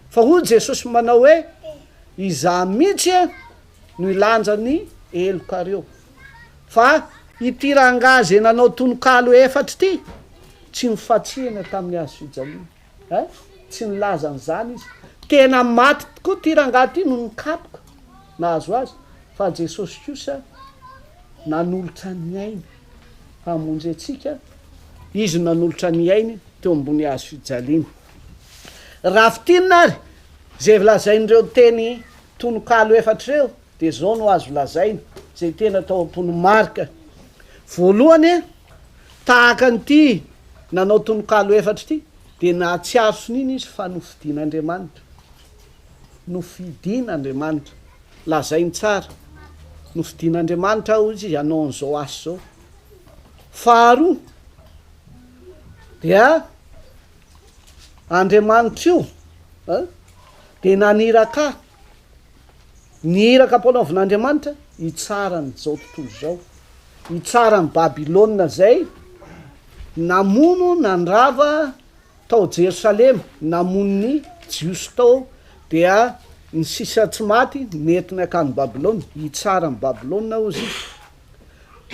fa hoy Jesosy manao hoe izaho mihitsy no ilanja ny elokareo fa ity rangazy nanao tonokalo efatra ity tsy mifatsihana tamin'ny hazo fijaliana tsy nilaza an'izany izy tena maty tokoa ty rangahy ty no nikapoka nahazo azy fa Jesosy kosa nanolotra ny ainy hamonjy atsika izy nanolotra ny ainy teo ambony hazo fijaliana. Raha fitinina ary zay lazain'ireo teny tonokalo efatra reo de zao no azo lazaina zay tena tao am-pony Marka voalohany tahaka an'ity nanao tonokalo efatra ity de nahatsiaro soniny izy fa nofidian'Andriamanitra nofidian'Andriamanitra lazainy tsara nofidian'Andriamanitra izy ianao an'izao asa zao. Faharoa dia Andriamanitra io de naniraka niraka mpanaovin'Andriamanitra hitsarany zao tontolo zao hitsarany Babilôna zay namono nandrava tao Jerosalema namonony jiosy tao dia ny sisa tsy maty nentina akany Babilôna hitsarany Babilôna ozy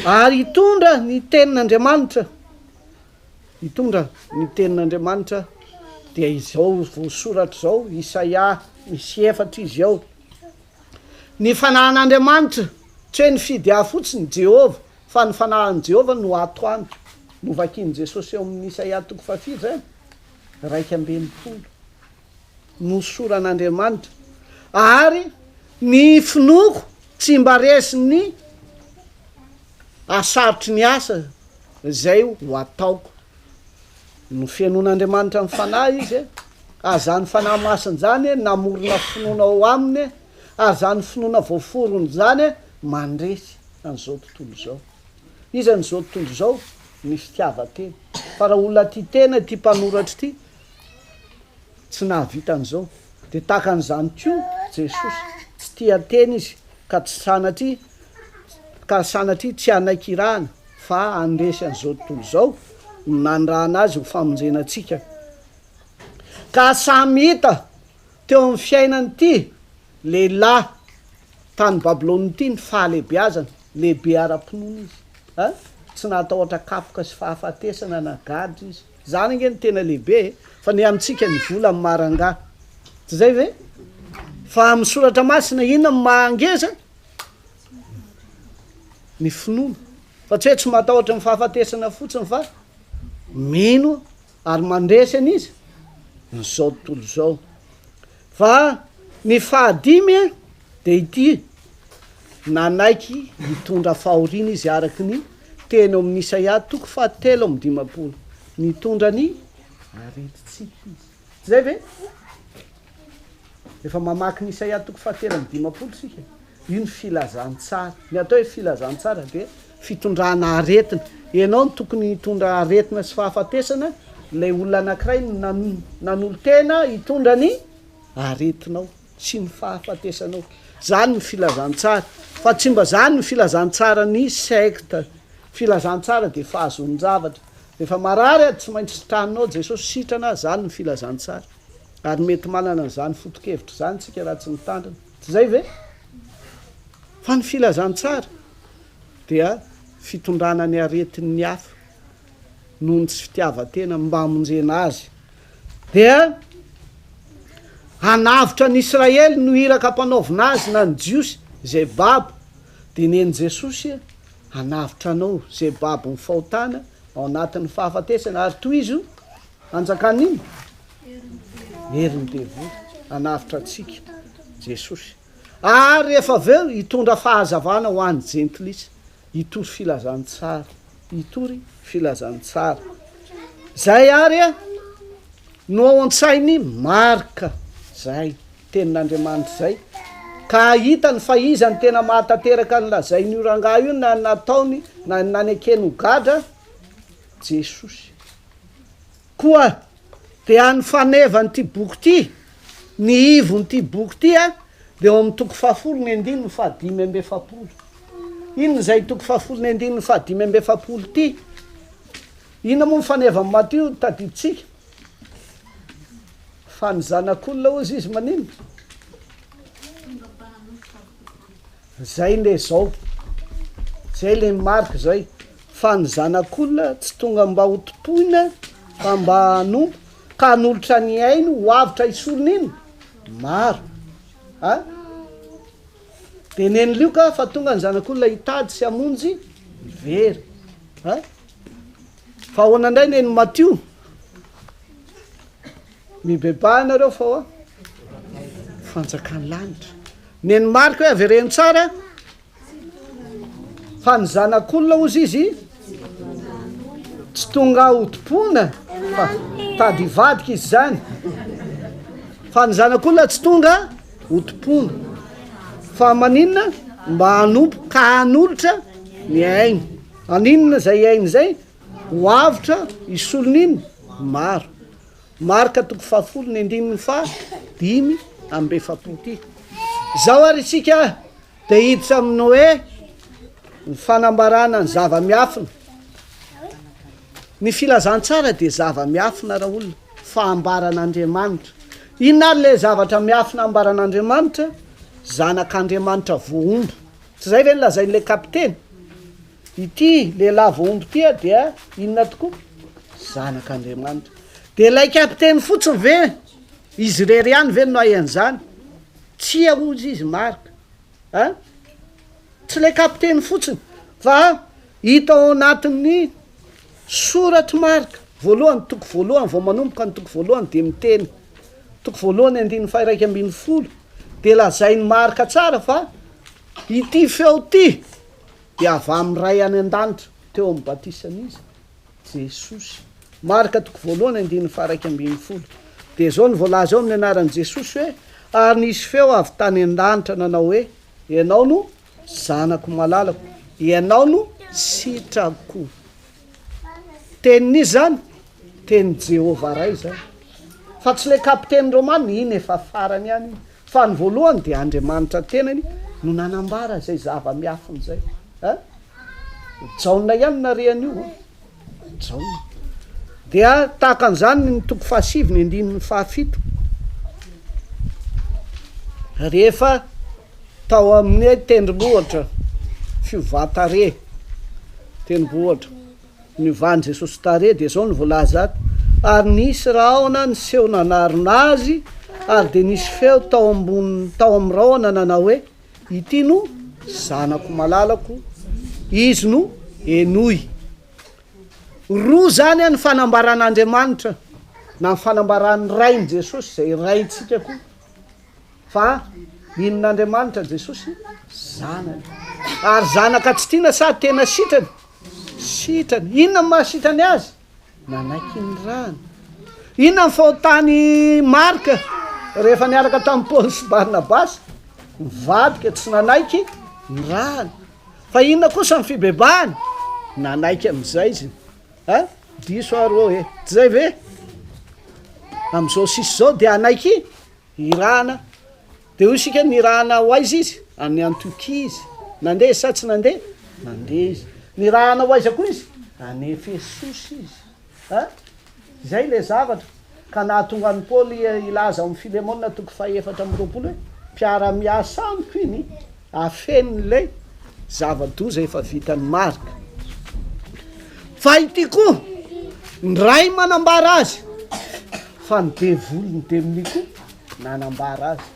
ary hitondra ny tenin'Andriamanitra dia izao voasoratra zao Isaia misy 4 izy ao ny fanahin'Andriamanitra tsy hoe ny fidy aha fotsiny Jehova fa ny fanahin'i Jehova no atoandro no vakian'i Jesosy eo amin'ny Isaia 7 2:20 no soran'Andriamanitra ary ny finoko tsy mba resiny asarotry ny asa zay ho ataoko no fianon'Andriamanitra amin'ny fanahy izy azany fanahy masiny zany namorona finoana ao aminy ary zany finoana voaforony zany mandresy an'izao tontolo zao izy an'izao tontolo zao ny fitiavatena fa raha olona ty tena ty mpanoratra ty tsy nahavitan'izao de tahaka an'izany ko jesosy tsy tia tena izy ka tsy sanatry tsy anaikirahana fa andresy an'izao tontolo zao nandrana azy ho famonjenantsika ka samy hita teo amin'ny fiainany ty lehilahy tany babilôny ty ny fahalehibazana lehibe ara-pinoana izy tsy natahotra kapoka sy fahafatesana nagadry izy zany nge ny tena lehibe fa ny amintsika ny vola amin'ny maranga tsy zay ve fa amin'ny soratra masina inona ny mahangeza ny finoana fa tsy hoe tsy matahotra ny fahafatesana fotsiny fa mino ary mandresy an'izy nyzao tontolo zao fa ny fahadimy de ity nanaiky mitondra fahoriana izy araky ny teny amin'ny Isaia 7:dimapolo mitondra ny aretitsika izy zay ve efa mamaky ny Isaia 7:dimapolo sika io ny filazantsara ny atao hoe filazantsara de fitondrana aretina ianao ny tokony hitondra aretina sy fahafatesana lay olona anankiray nanolo tena hitondra ny aretinao sy ny fahafatesanao zany ny filazantsara fa tsy mba zany ny filazantsara ny secte filazantsara de fahazon-javatra efa marary ady tsy maintsy sitranao jesosy sitrana zany ny filazantsara ary mety manana n'zany fotokevitra zany tsika raha tsy mitandrina tsy zay ve fa ny filazantsara dia fitondrana ny aretin'ny hafa noho ny tsy fitiavatena mba hamonjena azy dia hanavitra ny Israely no iraka mpanaovina azy na ny jiosy zay babo de neny jesosy hanavitra anao zay babo ny fahotana ao anatin'ny fahafatesana ary toy izy io anjakan'iny heriny devoly hanavitra atsika jesosy ary rehefa aveo hitondra fahazavana ho an'ny jentilisa hitory filazantsara hitory filazantsara zay ary no ao an-tsainy Marka zay tenin'Andriamanitra zay ka hitany fa izany tena mahatateraka ny lazainy io rangaha io na nataony na nanekeny ho gadra jesosy koa de any fanevany ty boky ty ny ivony boky ty de eo amin'ny 7:5 inona zay 7:5 ty inona moa mifaneva amin'ny Matio tadiditsika fa ny zanak'olona ozy izy manino zay le zao zay le Marka zay fa ny zanak'olona tsy tonga mba hotompoina fa mba hanompo ka hanolotra ny ainy ho avitra isolona iny maro de neny lioka fa tonga ny zanak'olona hitady sy hamonjy very fa ahoana indray neny Matio mibebahanareo fa fanjakany lanitra neny Marka hoe avereny tsara fa ny zanak'olona ozy izy tsy tonga hotompoina fa tady hivadika izy zany fa ny zanak'olona tsy tonga hotompoina fa maninona mba hanompo ka hanolotra ny ainy aninona zay ainy zay ho avitra isolona iny maro Marka 7:5 ty zao ary isika de hiditra aminy hoe ny fanambarana ny zava-miafina ny filazantsara de zava-miafina raha olona faambaran'Andriamanitra inona ary le zavatra miafina ambaran'Andriamanitra zanak'Andriamanitra voaombo tsy zay ve nylazain'le kapiteny ity lehilahy voaombo ty dia inona tokoa zanak'Andriamanitra de lay kapiteny fotsiny ve izy rery ihany ve no ayan'zany tsy aozy izy Marka tsy le kapiteny fotsiny fa hita ao anatin'ny soratra Marka voalohany toko voalohany vao manomboka ny toko voalohany de miteny toko voalohany 2:1 de lazainy Marka tsara fa ity feo ty de avy amin'ny ray any an-danitra teo amin'ny batisan'izy Jesosy Marka toko voalohany 2:1 de zao ny voalaza ao amin'ny anaran'i Jesosy hoe ary nisy feo avy tany an-danitra nanao hoe ianao no zanako malalako ianao no sitrako tenin'izy zany teny Jehova ray zany fa tsy le kapiteny romany iny efa farany ihany fa ny voalohany dia Andriamanitra tenany no nanambara zay zava-miafin'izay jaona ihany narehan'io jaona dia tahaka an'izany ny toko fahasivy ny andininy fahafito rehefa tao amin'ny tendrombohatra fiovatare tendrombohatra niovany Jesosy tare dia zao ny voalaza ato ary nisy rahona ny seho nanarona azy ary de nisy feo tao ambony tao amin'ny rahona nanao hoe ity no zanako malalako izy no enoy roa zany ny fanambaran'Andriamanitra na ny fanambaran'ny rainy Jesosy zay raintsika koa fa inon'Andriamanitra Jesosy zanany ary zanaka tsy tiana sady tena sitrany inona mahasitrany azy nanaiky ny rano inona ny fahotany Marka rehefa niaraka tamin'ny Paoly sy Barnabasy mivadika tsy nanaiky ny rano fa inona kosa ny fibebahany nanaiky am'izay izy diso arô tsy zay ve am'izao sisy zao dia anaiky irana de hoy isika nirahana ho aiza izy any Antiokia izy nandeha sa tsy nandeha izy nirahana ho aiza koa izy any Efesosy izy zay le zavatra ka nahatonga any Paoly ilaza amin'ny Filemona toko 4:20 hoe mpiara-miasa amiko iny afen'le zava-doza efa vitany Marka fa ity koa ny ray manambara azy fa ny devoly ny demini koa nanambara azy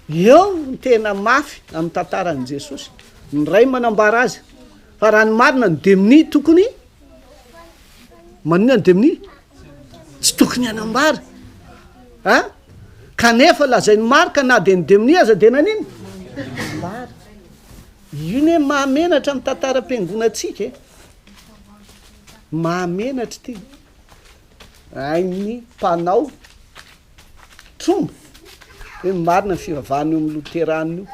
eo ny tena mafy amin'ny tantaran'i Jesosy ny ray manambara azy fa raha ny marina ny demini tokony manina ny demini tsy tokony hanambara kanefa lazainy Marka na de ny demini aza de naniny ambara iny hoe mahamenatra amin'ny tantaram-piangonatsika mahamenatra ty ainy mpanao tromba hoe marina ny fivavahana io amin'ny Loterana io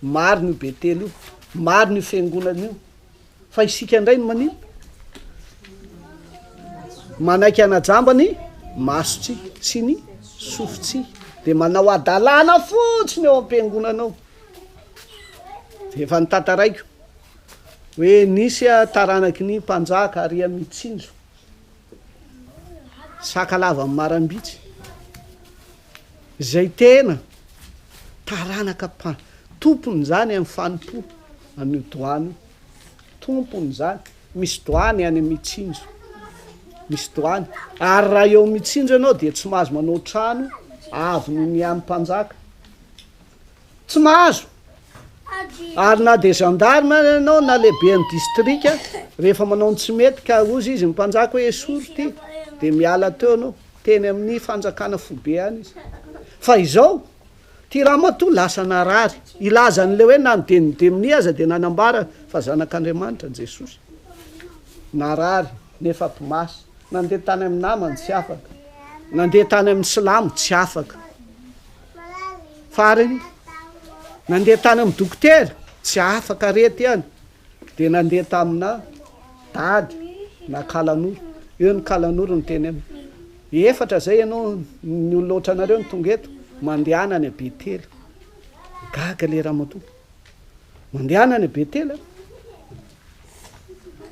marina io Betely io marina io fiangonana io fa isika indray no manino manaiky anajambany masotsika sy ny sofotsika de manao adalana fotsiny eo am-piangonanao de efa nitantaraiko hoe nisy taranaky ny mpanjaka ary mitsinjo sakalava amin'ny marambitsy zay tena taranaka tompony zany amin'ny fanompo an'io doany tompony zany misy doany any mitsinjo misy doany ary raha eo mitsinjo anao de tsy mahazo manao trano avy noho ny amin'ny mpanjaka tsy mahazo ary na de gendarme anao na lehibe ny distrika rehefa manao ny tsy mety ka ozy izy mpanjaka hoe esory ty de miala teo anao teny amin'ny fanjakana fobe any izy fa izao ty raha matoa lasa narary ilazan'le hoe na ny denidemini aza de nanambara fa zanak'Andriamanitra Jesosy narary nefa mpimasy nandeha tany amin'ny namany tsy afaka nandeha tany amin'ny silamo tsy afaka farany nandeha tany amin'ny dokotera tsy afaka rety ihany de nandeha tamina dady na kalanoro eo ny kalanoro ny teny aminy efatra zay ianao ny oloatra anareo ny tonga eto mandehana any Betely gaga le raha matoa mandehana any Betely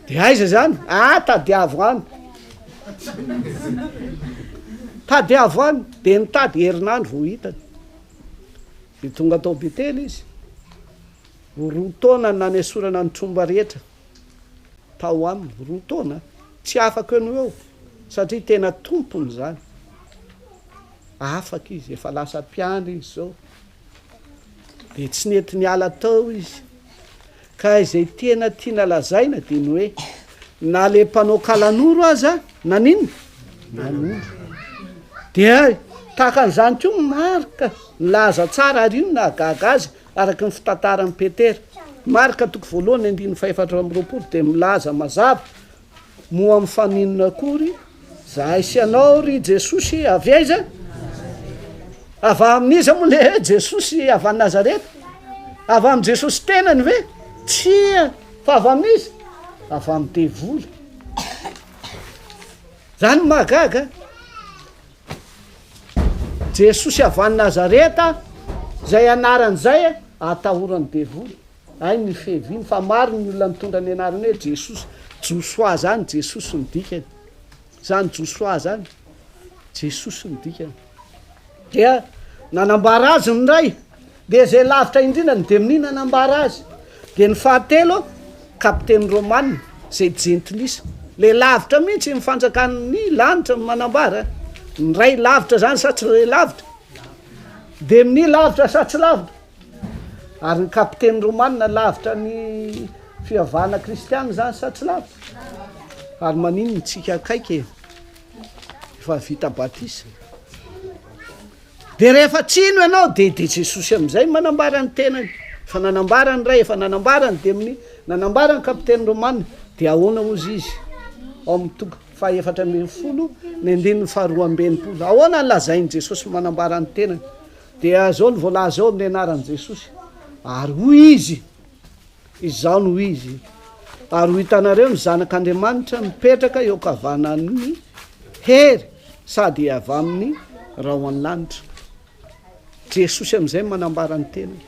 de aiza zany tadiavo any tadiavo any de nitady herinandro vo hitany de tonga tao Betely izy roa taona nany esorana ny tromba rehetra tao aminy roa taona tsy afaka eno eo satria tena tompony zany afaka izy efa lasa mpiandry izy zao de tsy nety niala tao izy ka izay tena tiana lazaina de ny hoe na le mpanao kalanoro aza nanino nanoro de tahaka an'izany ko Marka laza tsara ary io nahagaga azy araky ny fitantaran'ny Petera Marka toko voalohany 4:20 de milaza mazava moa amin'ny faninona akory zahay sy anao ry Jesosy avy aiza avy amin'iza moa le Jesosy avy any Nazareta avy amin'ny Jesosy tenany ve tsia fa avy amin'iza avy amin'ny devoly zany mahagaga jesosy avany nazareta zay anaran'zay atahorany devoly ay ny fehviny fa maro ny olona mitondra ny anarany hoe jesosy josoa zany jesosy nydikany zany josoa zany jesosy nydikany dia nanambara azy ny ray de zay lavitra indrindrany de min'ny nanambara azy de ny fahatelo kapiteny romana zay jentilisa le lavitra mihitsy mifanjakan'ny lanitra manambara ny ray lavitra zany sa tsy ray lavitra de min'ny lavitra sa tsy lavitra ary ny kapiteny romana lavitra ny fiavana kristiana zany sa tsy lavitra ary maninony tsika akaiky efa vita batisa de rehefa tsino ianao de jesosy am'izay manambara ny tenany fa nanambarany ray efa nanambarany de amin'ny nanambarany kapiteny romana de ahoana ozy izy ao amin'ny toka fa efatra ambin'ny folo ny andininy faharoam-benipolo ahoana ny lazainy jesosy manambarany tenany de azao ny voalaza ao amin'ny anaran' jesosy ary hoy izy zao no izy ary ho hitanareo ny zanak'andriamanitra mipetraka eo kavanany hery sady avy amin'ny rahoany lanitra jesosy am'izay manambarany tenany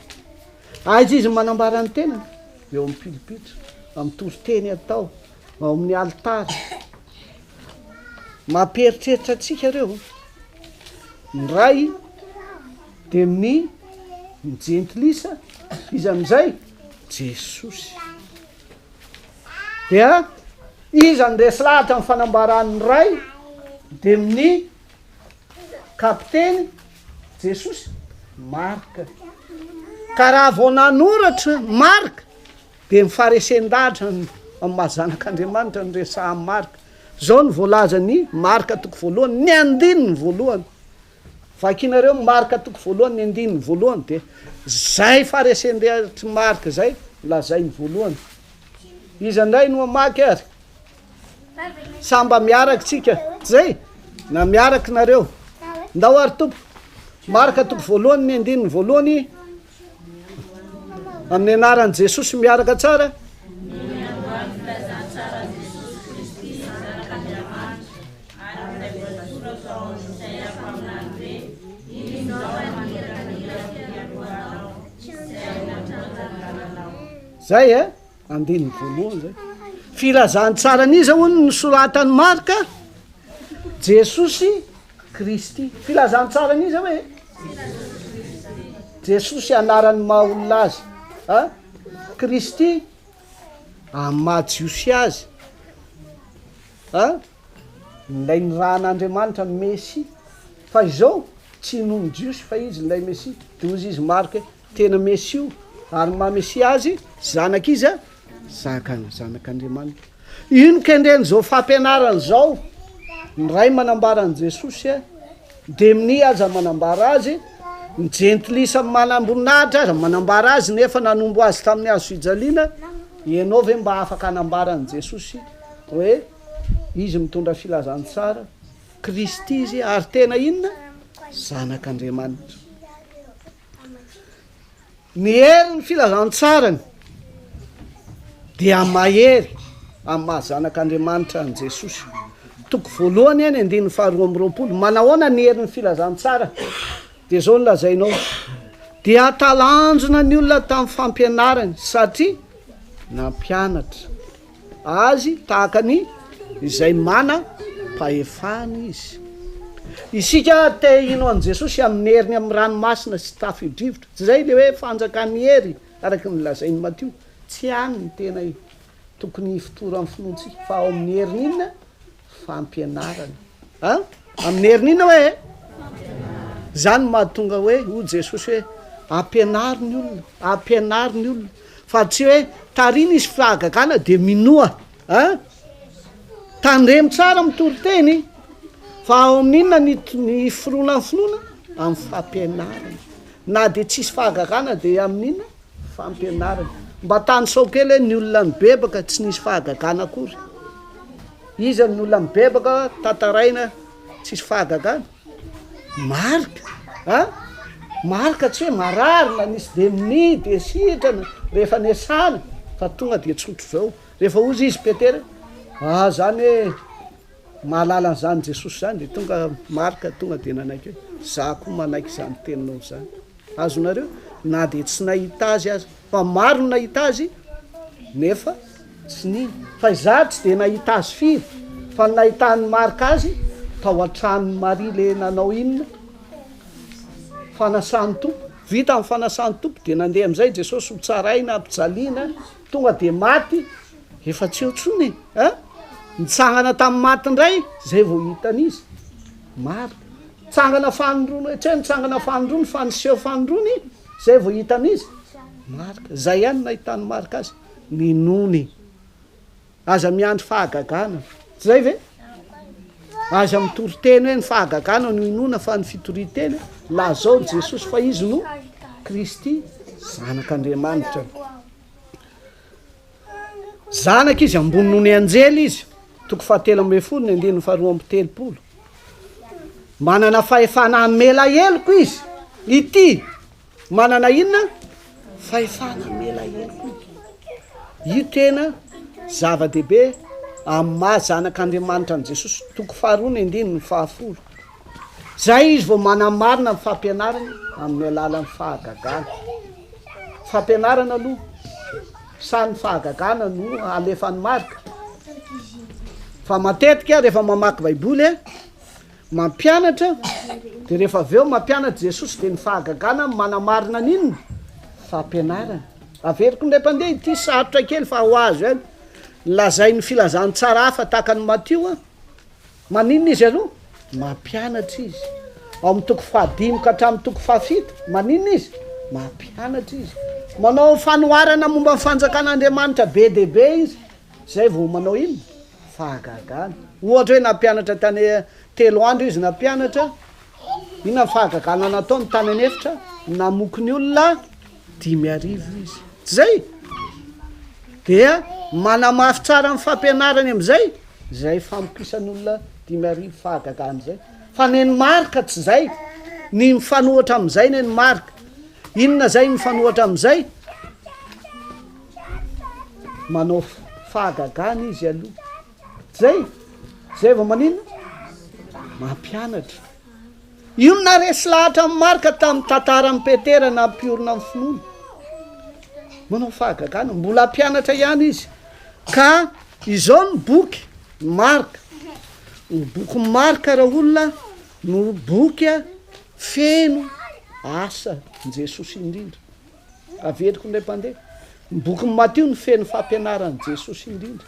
aizy izy manambarany tenany eo amin'ny pilipitra amin'ny toriteny atao ao amin'ny alitara mamperitreritra atsika reo ny ray de ny jentilisa izy am'izay jesosy dia izy andresy lahatra amin'ny fanambaran'ny ray de amin'ny kapiteny jesosy marka ka raha vao nanoratra marka de mifaresen-dahatra amin'ny mahazanak'andriamanitra ny resahan'ny marka zao ny voalaza ny marka toko voalohany ny andininy voalohany vakinareo marka toko voalohany ny andininy voalohany de zay faresen-dahatra marka zay lazay ny voalohany izy andray no amaky ary samba miaraky tsika zay na miaraky nareo ndao ary tompo marka toko voalohany ny andininy voalohany amin'ny anaran' jesosy miaraka tsara zay andininy voalohany zay filazany tsara aniza hono ny soratany marka jesosy kristy filazany tsara aniza hoe jesosy anarany mahaolona azy kristy amajiosy azy nilay ny rahan'andriamanitra ny mesy fa izao tsy nohony jiosy fa izy nilay mesy de ozy izy marka tena mesy io ary mamesy azy zanak'izy zanak'andriamanitra ino kendreny zao fampianarany zao ny ray manambarany jesosy de mini aza manambara azy ny jentilisa manamboninahitra azy manambara azy nefa nanombo azy tamin'ny azo fijaliana ianao ve mba afaka anambarany jesosy hoe izy mitondra filazany tsara kristy izy ary tena inona zanak'andriamanitra ny hery ny filazany tsarany dia mahery amin'ny mahazanak'andriamanitra ny jesosy toko voalohany any andininy faharoa amby roapolo manahoana ny hery ny filazany tsara de zao ny lazainao dia atalanjona ny olona tamin'ny fampianarany satria nampianatra azy tahakany izay mana mpahefany izy isika te ino an' jesosy amin'ny heriny amin'ny ranomasina sy tafidrivotra tsy zay le hoe fanjakany hery araky nylazainy matio tsy any ny tena tokony fitoro amin'ny finoantsika fa ao amin'ny heriny inona fampianarany amin'ny heriny inona hoe zany mahatonga hoe ho jesosy hoe ampianary ny olona fa tsy hoe tarina izy fahagagana de minoa tandremy tsara mitoriteny fa ao amin'inona ny firona ny finoana amin'ny fampianarana na de tsisy fahagagana de amin'inona fampianarana mba tany sao kely hoe ny olona mibebaka tsy nisy fahagagana akory iza ny olona mibebaka tantaraina tsisy fahagagana marka tsy hoe marary na nisy de mini de sitrana rehefa nesana fa tonga de tsotro zao rehefa ozy izy petera zany hoe mahalala n'izany jesosy zany de tonga marka tonga de nanaiky hoe za koa manaiky zany teninao zany. Azonareo na de tsy nahita azy azy fa maro nahita azy nefa tsy nino fa iza tsy de nahita azy firy fa nahitany marka azy tao an-tranony Maria le nanao inona fanasany tompo vita amin'ny fanasany tompo de nandeha am'izay jesosy ho tsaraina ampijaliana tonga de maty efa tsy eo tsony nitsangana tamin'ny maty indray zay vao hitan'izy marka tsangana fanondrony tsy hoe nitsangana fanondrony fa niseho fanondrony zay vao hitan'izy marka zay ihany nahitany marka azy ninony aza miandry fahagagana zay ve aza mitory-teny hoe ny fahagagana no inona fa ny fitoriteny la zao jesosy fa izy no Kristy zanak'Andriamanitra zanaka izy ambony noho ny anjely izy toko 7:10 ny 2:30 manana fahefana mela heloko izy ity manana inona fahefana mela heloko io tena zava-dehibe amin'ny maha zanak'Andriamanitra ny Jesosy toko 2:10 zay izy vao manamarina ny fampianarana amin'ny alalan'ny fahagagana fampianarana aloha sany fahagagana no alefan'ny marka fa matetika rehefa mamaky baiboly mampianatra de rehefa avy eo mampianatra Jesosy de ny fahagagana manamarina n'inona fampianarana averiko ndray mpandeha ity sarotra kely fa ho azo any lazay ny filazany tsara hafa tahaka ny Matio maninona izy aloha mampianatra izy ao amin'ny toko 5 ka hatramin'ny toko 7 maninona izy mampianatra izy manao fanoharana momba ny fanjakan'Andriamanitra be dehibe izy zay vao manao inona fahagagana ohatra hoe nampianatra tany 3 andro izy nampianatra inona fahagagana nataony tany anefitra namoky ny olona 5,000 izy zay dia manamafy tsara ny fampianarany am'izay zay famokisany olona 5,000 fahagagana zay fa neny marka tsy zay ny mifanohatra am'izay neny marka inona zay mifanohatra am'izay manao fahagagana izy aloha zay vao maninona mampianatra io naresy lahatra amin'ny marka tamin'ny tantara amin'ny Petera na ampiorina amin'ny finoana manao fahagagana mbola ampianatra ihany izy ka izao ny boky marka ny boky marka raha olona no boky feno asa ny Jesosy indrindra averiko ndray mpandeha ny boky Matio ny feno fampianarany Jesosy indrindra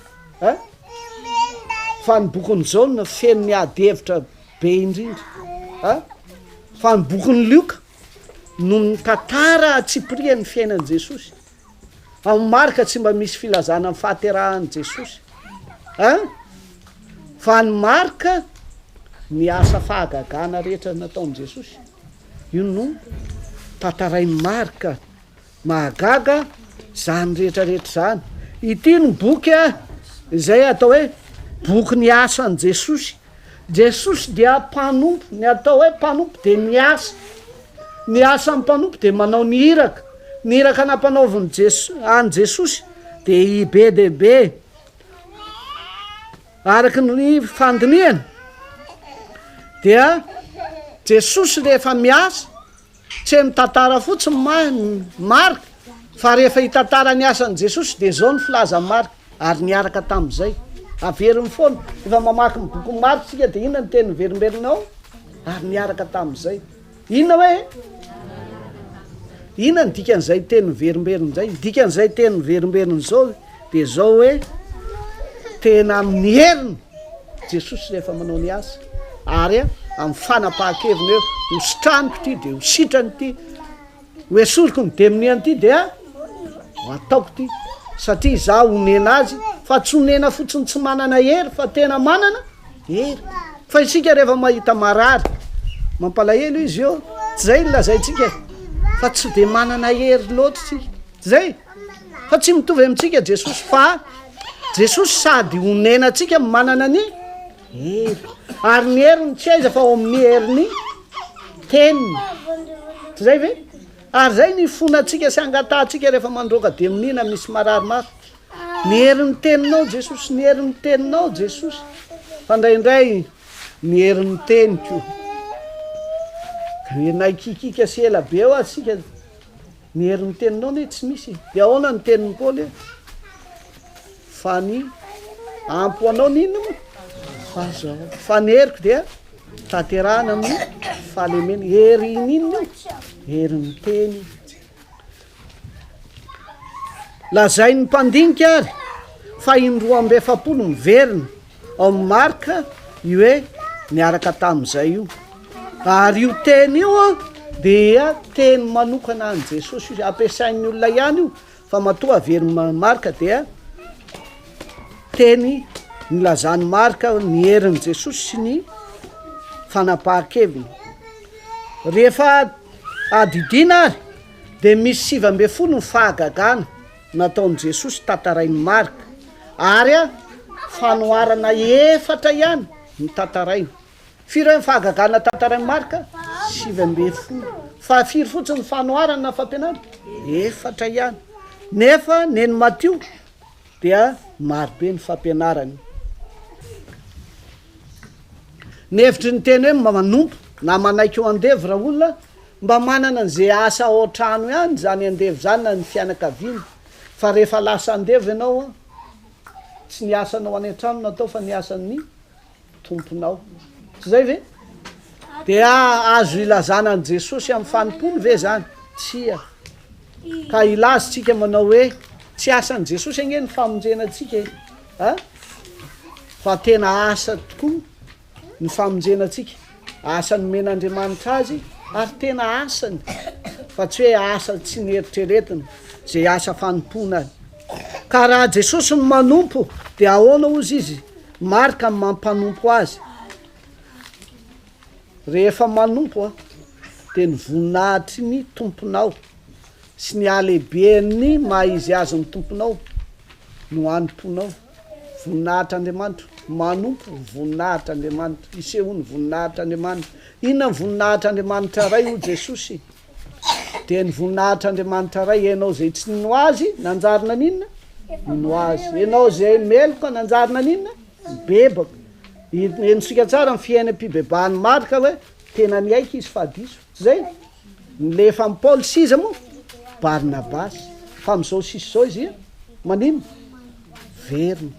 fa ny bokin'ny Jaune feno ny ady hevitra be indrindra fa ny bokin'ny Luka no ny tantara atsipiriany fiainan'i Jesosy amin'ny marka tsy mba misy filazana amin'ny fahaterahan'i Jesosy fa ny marka ny asa fahagagana rehetra nataon'i Jesosy io no tantarain'ny marka mahagaga zany rehetrarehetra zany ity ny boky izay atao hoe boky ny asan'i Jesosy Jesosy dia mpanompo ny atao hoe mpanompo de ny asa amin'ny mpanompo de manao ny hiraka nampanaoviny any Jesosy de ibe dehibe araky ny fandiniana dia Jesosy rehefa miasa tsy mitantara fotsiny marka fa rehefa hitantara ny asan'i Jesosy de zao ny filazan'ny marka ary niaraka tamin'izay averiny foana efa mamaky ny boky marka tsika de inona ny teny verimberinao ary niaraka tamin'izay inona hoe inona ny dikan'izay teny verimberiny zay dikan'izay teny verimberiny zao de zao hoe tena amin'ny heriny Jesosy rehefa manao ny asa ary amin'ny fanapahan-keviny hoe hositraniko ty de hositrany ty hoesoriko ny deminiany ty de ataoko ty satria za honena azy fa tsy honena fotsiny tsy manana hery fa tena manana hery fa isika rehefa mahita marary mampalahelo izy eo tsy zay lazaitsika fa tsy de manana hery loatra tsika zay fa tsy mitovy amintsika Jesosy fa Jesosy sady honena atsika manana ny hery ary ny heriny tsy aiza fa ao amin'ny heriny teniny tsy zay ve ary zay ny fonatsika sy angatahtsika rehefa mandroaka de minina misy marary mafy ny herin'ny teninao Jesosy ny herin'ny teninao Jesosy fa ndraindray ny herin'ny teniko naikikika sy ela be eo atsika ny herin'ny teninao ne tsy misy de ahoana ny tenin'ny paoly fa ny ampoanao ninona fa zao fa ny heriko dia tanterahana amin'ny fahalemena hery ninona herin'ny teny lazay ny mpandinika ary fa indroa amby efapolo miverina ao amin'ny marka io hoe niaraka tamin'izay io ary io teny io dia teny manokana an' Jesosy ampiasain'ny olona ihany io fa matoa averiny marka dia teny nilazany marka ny herin'i Jesosy sy ny fanapahan-keviny rehefa adidina ary de misy 7 ny fahagagana nataon'i Jesosy tantarain'ny marka ary fanoharana 4 ihany ny tantarainy firy ny fahagagana tantarain'ny marka 7 fa firy fotsiny ny fanoharana na fampianarana 4 ihany nefa neny Matio dia marobe ny fampianarany nevitry ny teny hoe manompo na manaiky eo andevy raha olona mba manana an'izay asa ao trano ihany zany andevy zany na ny fianakaviana fa rehefa lasa andevy ianao tsy niasanao any an-trano natao fa niasan'ny tomponao tsy zay ve dia azo ilazana an' Jesosy amin'ny fanimpony ve zany tsia ka ilazitsika manao hoe tsy asan' Jesosy anie ny famonjenatsika fa tena asa tokoa ny famonjenatsika asany men'Andriamanitra azy ary tena asany fa tsy hoe asa tsy nieritreretina zay asa fanimpona azy ka raha Jesosy ny manompo dia ahoana ozy izy marka ny mampanompo azy rehefa manompo dia ny voninahitry ny tomponao sy ny alehiben'ny maha izy azy ny tomponao no anomponao voninahitra Andriamanitra manompo voninahitra Andriamanitra isehoany voninahitra Andriamanitra inona ny voninahitra Andriamanitra ray ho Jesosy dia ny voninahitra Andriamanitra ray ianao zay tsy nino azy nanjarina ninona nino azy ianao zay meloka nanjarina ninona bebaka ensika tsara ny fiainam-pibebahany marika hoe tena ny aika izy fa diso tsy zay nilefa amin'ny Paoly siza moa Barnabasy fa am'izao sisy zao izy manino verina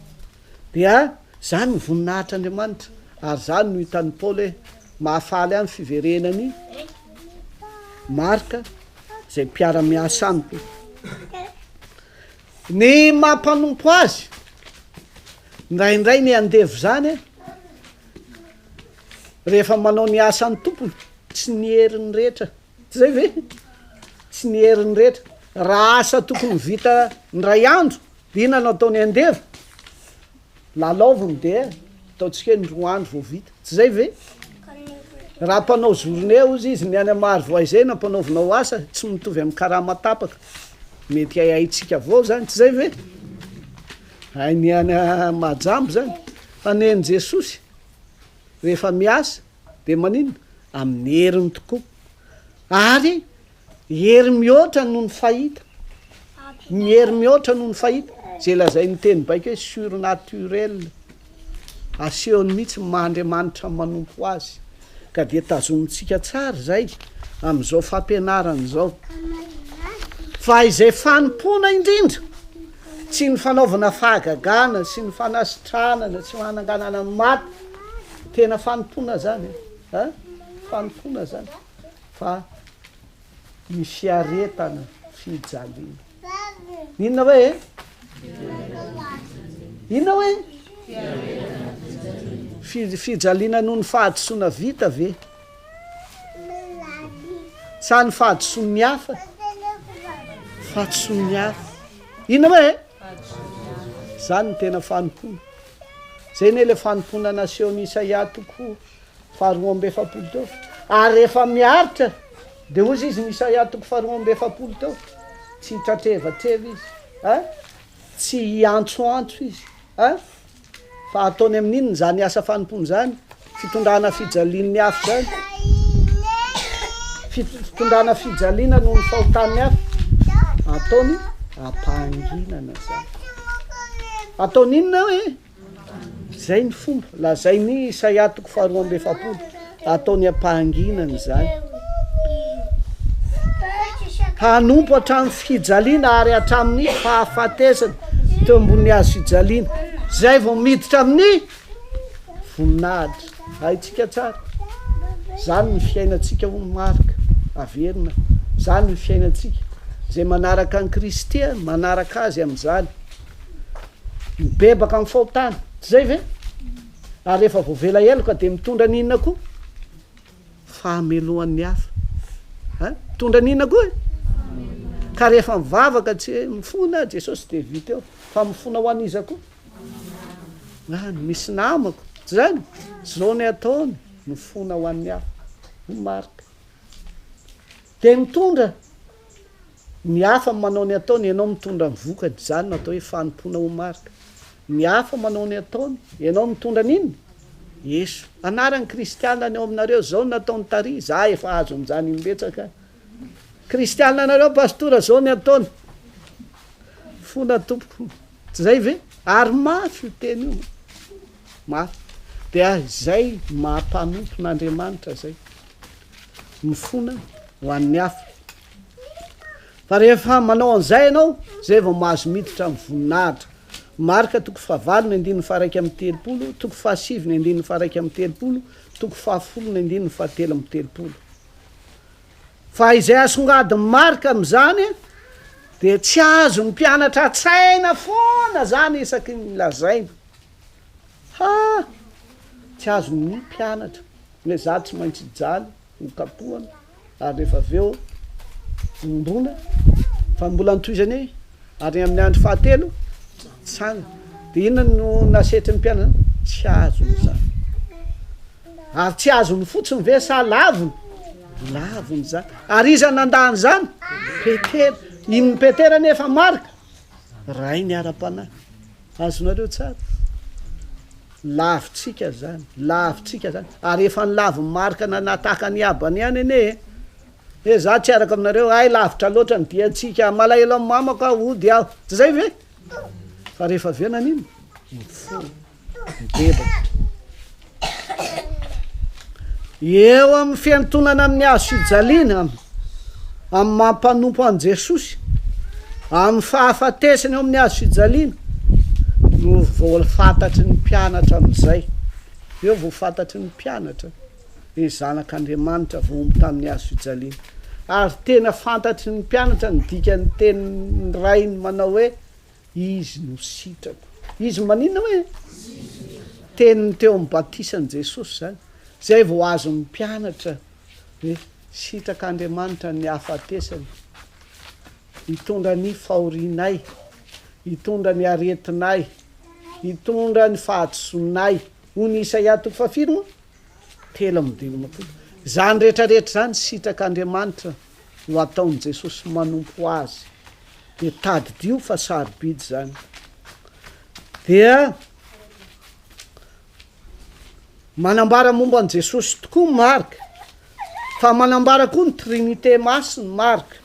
dia zany ny voninahitra Andriamanitra ary zany no hitan'ny Paoly hoe mahafaly any fiverenany marika zay mpiara-miasa amiko ny mampanompo azy ndraindray ny andevy zany rehefa manao ny asan'ny tompony tsy niherin'ny rehetra tsy zay ve tsy niherin'ny rehetra raha asa tokony vita ndray andro dina nataony andevy lalaoviny de ataontsika hoe ny 2 andro vao vita tsy zay ve raha mpanao journée ozy izy ny any amary voaizay na mpanaovinao asa tsy mitovy amin'ny karaha-matapaka mety aitsika avao zany tsy zay ve ay ny any majambo zany fa neny Jesosy rehefa miasa de manino amin'ny heriny tokoa ary hery mihoatra noho ny fahita mihery mihoatra noho ny fahita zay lazay ny teny baika hoe surnaturel asehony mihitsy Andriamanitra manompo azy ka dia tazomintsika tsara zay amin'izao fampianarana zao fa izay fanimpona indrindra tsy ny fanaovana fahagagana sy ny fanasitranana tsy mananganana ny maty tena fanimpona zany fanimpona zany fa ny fiaretana fijaliana inona hoe inona hoe fijaliana noho ny fahadisoana vita ve sa ny fahadisoan'ny hafa fahadisoan'ny hafa inona hoe zany ny tena fanimpona zay ny le fanimpona naseho Isaia toko 2:7 teo ary rehefa miaritra de ozy izy ny Isaia toko 2:7 teo tsy tratrevatreva izy tsy antsoantso izy fa ataony amin'inony zany asa fanimpona zany fitondrana fijalian'ny hafa zany fitondrana fijaliana noho ny fahotan'ny hafa ataony ampahanginana zany ataony inona hoe zay ny fomba lazay ny Isaia 4:20 ataony ampahanginany zany hanompo hatramin'ny fijaliana ary hatramin'ny fahafatesana teo ambony hazo fijaliana zay vao miditra amin'ny voninahitra haitsika tsara zany ny fiainantsika ho marika averina zany ny fiainantsika zay manaraka ny Kristy manaraka azy am'zany mibebaka amin'ny fahotana zay ve ary rehefa voavela eloka de mitondra ninona koa fahamelohan'ny hafa mitondra ninona koa ka rehefa mivavaka tsy mifona Jesosy de vita eo fa mifona ho an'iza koa misy namako zany zao ny ataony mifona ho an'ny hafa ho marika de mitondra ny hafa manao ny ataony ianao mitondra ny vokany zany natao hoe fanompona ho marika ny hafa manao ny ataony ianao mitondra n'inona Yesu anarany kristianina ny ao aminareo zao nataony tary za efa azo am'zany imbetsaka kristianina anareo pastora zao ny ataony fona tompoko zay ve ary mafy teny io mafy de zay mampanompon'Andriamanitra zay mifona ho an'ny hafa fa rehefa manao an'izay ianao zay vao mahazo miditra amin'ny voninahitra Marka 9:1-7, 9:1-7, 9:7 fa izay asongadiny Marka am'zany de tsy azo ny mpianatra tsaina foana zany isaky ny lazaina tsy azo ny mpianatra hoe za tsy maintsy jaly hokapohana ary rehefa aveo ombona fa mbola nitoizany ary amin'ny andro fahatelo tsanga de inona no nasetry ny mpianatra tsy azo zany ary tsy azo ny fotsiny ve sa lavony zany ary iza nandany zany Petera iny Petera nefa Marka ray ny ara-panahy azonareo tsara lavitsika zany ary efa ny laviny Marka nanataka ny abany ihany ene za tsy araka aminareo ay lavitra loatra ny diatsika malahelo amin'ny mamako ody aho tsy zay ve fa rehefa avena n'ino mibebaka eo amin'ny fiantonana amin'ny hazo fijaliana amin'ny mampanompo an' Jesosy amin'ny fahafatesany eo amin'ny hazo fijaliana no voafantatry ny mpianatra am'izay eo voafantatry ny mpianatra ny zanak'Andriamanitra voaomby tamin'ny hazo fijaliana ary tena fantatry ny mpianatra ny dikany teny rainy manao hoe izy no sitrako izy maninona hoe teniny teo amin'ny batisan'i Jesosy zany zay vao azo ny mpianatra hoe sitrak'Andriamanitra ny hafatesany hitondra ny fahorinay hitondra ny aretinay hitondra ny fahatosonay ho ny Isaia 3:3 zany rehetrarehetra zany sitrak'Andriamanitra ho ataon'i Jesosy manompo azy de tadidio fa sarobidy zany dia manambara momba an' Jesosy tokoa Marka fa manambara koa ny trinité masiny Marka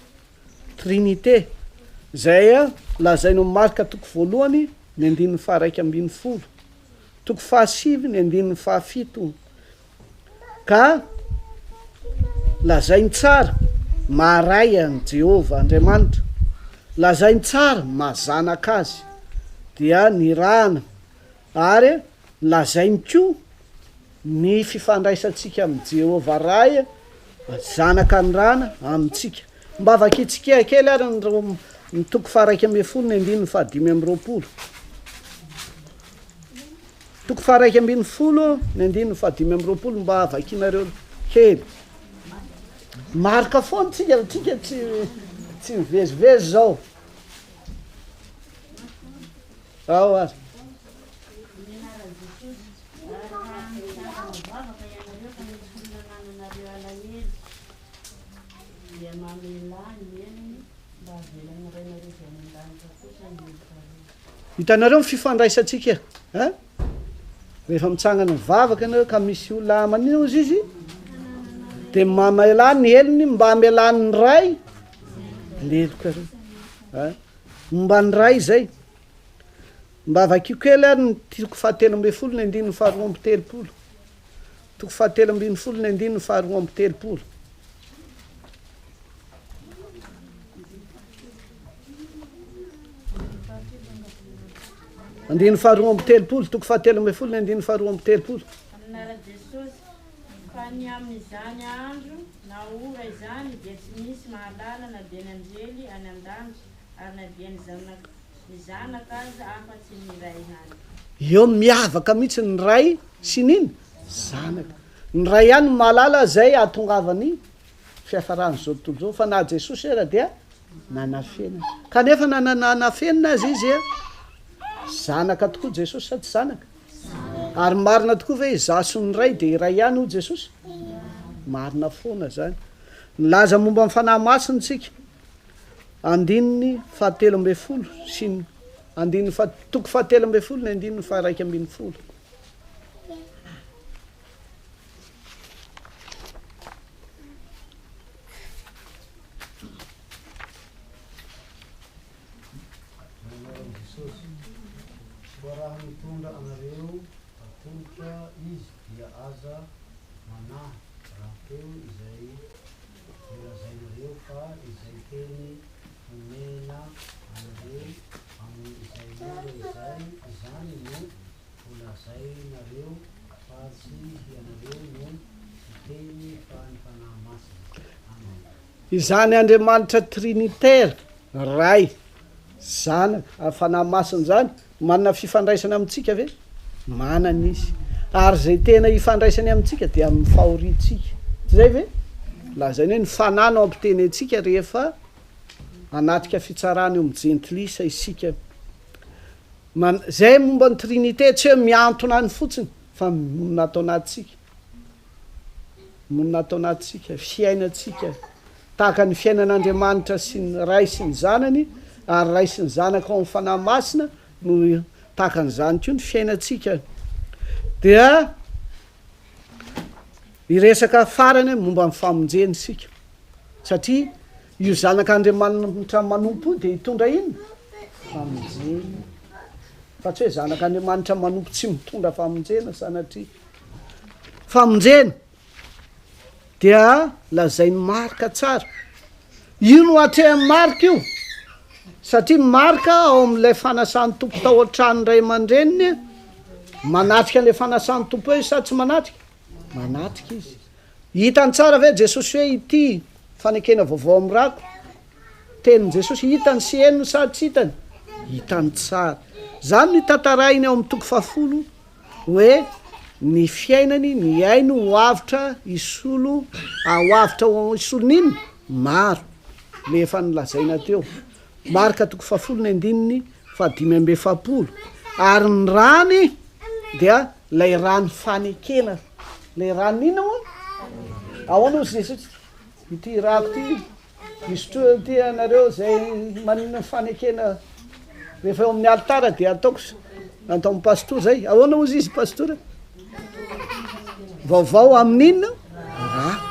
trinité zay lazainao Marka 1:1-11, 7 ka lazainy tsara maharay an' Jehova Andriamanitra lazainy tsara mazanaka azy dia ny rana ary lazainy koa ny fifandraisantsika amin'ny Jehova ray zanaka ny rana amintsika mba vakitsika kely ary ny 1:1-15, 1:1-15 mba vakinareo kely Marka foana tsika tsy mivezivezy zao ao azy hitanareo fifandraisantsika rehefa mitsangana mivavaka anareo ka misy olona manino ozy izy de mamelany helony mba amelany ny ray leloka reo mba ny ray zay mba vakio kely ary ny toko fahatelo ambe folo ny andininy faharoa amby telopolo toko fahatelo ambiny folo ny andininy faharoa amby telopolo andininy faharoa amby telopolo toko fahatelo ambe folo ny andininy faharoa amby telopolo
aminara jesosy fa ny amin'izany andro na ora izany dia tsy misy mahalala na dia ny anjely any an-danitra ary na dia ny zanaka aza afa-tsy ny ray ihany
eo miavaka mihitsy ny ray sy niny zanaka ny ray ihany mahalala zay atongavany fiafarany zao tontolo zao fa na jesosy era dia nanafenina kanefa nanafenina azy izy zanaka tokoa jesosy sady zanaka ary marina tokoa ve izasony ray de iray ihany ho jesosy marina foana zany nylaza momba amin'ny fanahy masiny tsika andininy fahatelo ambe folo sy ny andininy toko fahatelo ambe folo ny andininy faharaiky ambiny folo
raha mitondra anareo atolotra izy dia aza manahy raha teo izay milazainareo fa izay teny omena anareo amin'izay mora izay izany no holazainareo fa tsy hianareo no iteny fa ny fanahy masina. Amen.
izany Andriamanitra trinitaire ray zanaka fanahy masina zany manana fifandraisany amintsika ve manana izy ary zay tena ifandraisany amintsika dia amin'ny fahoritsika zay ve lazainy hoe ny fanahy no ampiteny atsika rehefa anatika fitsarana eo mijentilisa isika zay momba ny trinité tsy hoe miantona any fotsiny fa monina atao anatsika monina atao anatsika fiainatsika tahaka ny fiainan'Andriamanitra sy ny ray sy ny zanany ary ray sy ny zanaka ao amin'ny fanahy masina no tahaka an'izany koa ny fiainatsika dia iresaka farany momba ny famonjeny sika satria io zanak'Andriamanitra manompo dia hitondra ino famonjeny fa tsy hoe zanak'Andriamanitra manompo tsy mitondra famonjena sanatria famonjena dia lazainy marka tsara io no atrehan'ny marka io satria marka ao amin'ilay fanasany tompo tao an-trano ray aman-dreniny manatrika an'ilay fanasany tompo hoe sa tsy manatrika manatrika izy hitany tsara ve jesosy hoe ity fanekena vaovao amin'ny rako tenin' jesosy hitany sy henony sa tsy hitany hitany tsara zany ny tantarainy ao amin'ny toko fahafolo hoe ny fiainany ny ainy ho avitra isolo ho avitra isolo niny maro le efa nylazaina teo marka toko fahafolo ny andininy fahadimy ambe efapolo ary ny rany dia lay rany fanekena lay rany ina moa ahoana ozy jesosy ity rako ty misotro ty anareo zay manina fanekena rehefa eo amin'ny alitara dia ataoko natao amin'ny pastora zay ahoana ozy izy pastora vaovao amin'inona rako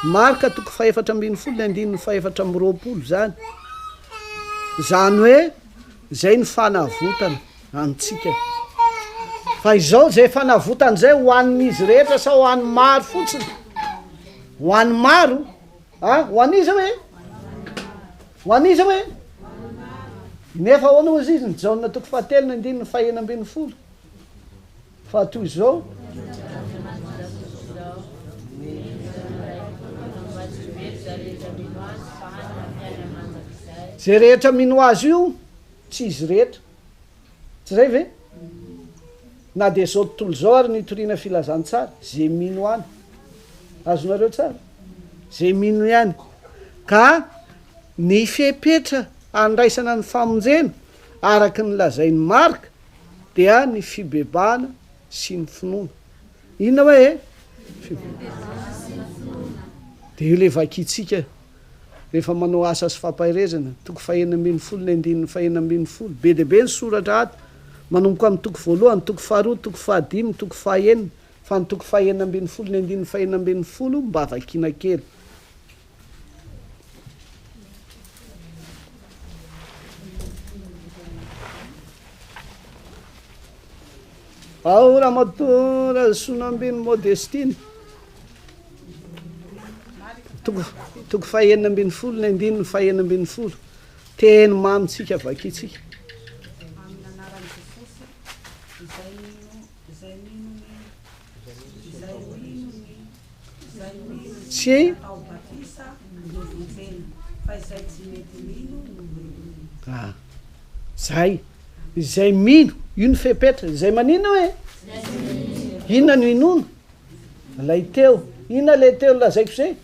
marka toko faefatra ambiny folo ny andininy faefatra amby roapolo zany zany hoe zay ny fanavotana antsika fa izao zay fanavotana zay ho an'izy rehetra sa ho an'ny maro fotsiny ho an'ny maro ho an'iza hoe ho an'iza hoe nefa ahoana ozy izy nijaonina toko fahatelo ny andininy fahena ambiny folo fa toy izao zay rehetra mino azy io tsy izy rehetra tsy zay ve na dia zao tontolo zao ary nitoriana filazantsara zay mino any azonareo tsara zay mino ihany ka ny fepetra andraisana ny famonjena araky ny lazainy marka dia ny fibebana sy ny finoana inona hoe dia io le vakitsika rehefa manao asa sy fampahirezana toko fahena ambiny folo ny andininy fahena ambiny folo be deabe ny soratra ato manomboka amin'ny toko voalohany toko faharoa toko fahadimy toko fahaenina fa ny toko fahena ambiny folo ny andininy fahena ambiny folo mba vakina kely ao raha matora sonambiny modestine toko fahenina ambiny folo ny andininy fahenina ambiny folo teny mamitsika vakitsika sy zay zay mino io ny fepetra zay manina hoe inona no inona lay teo inona lay teo lazaiko zay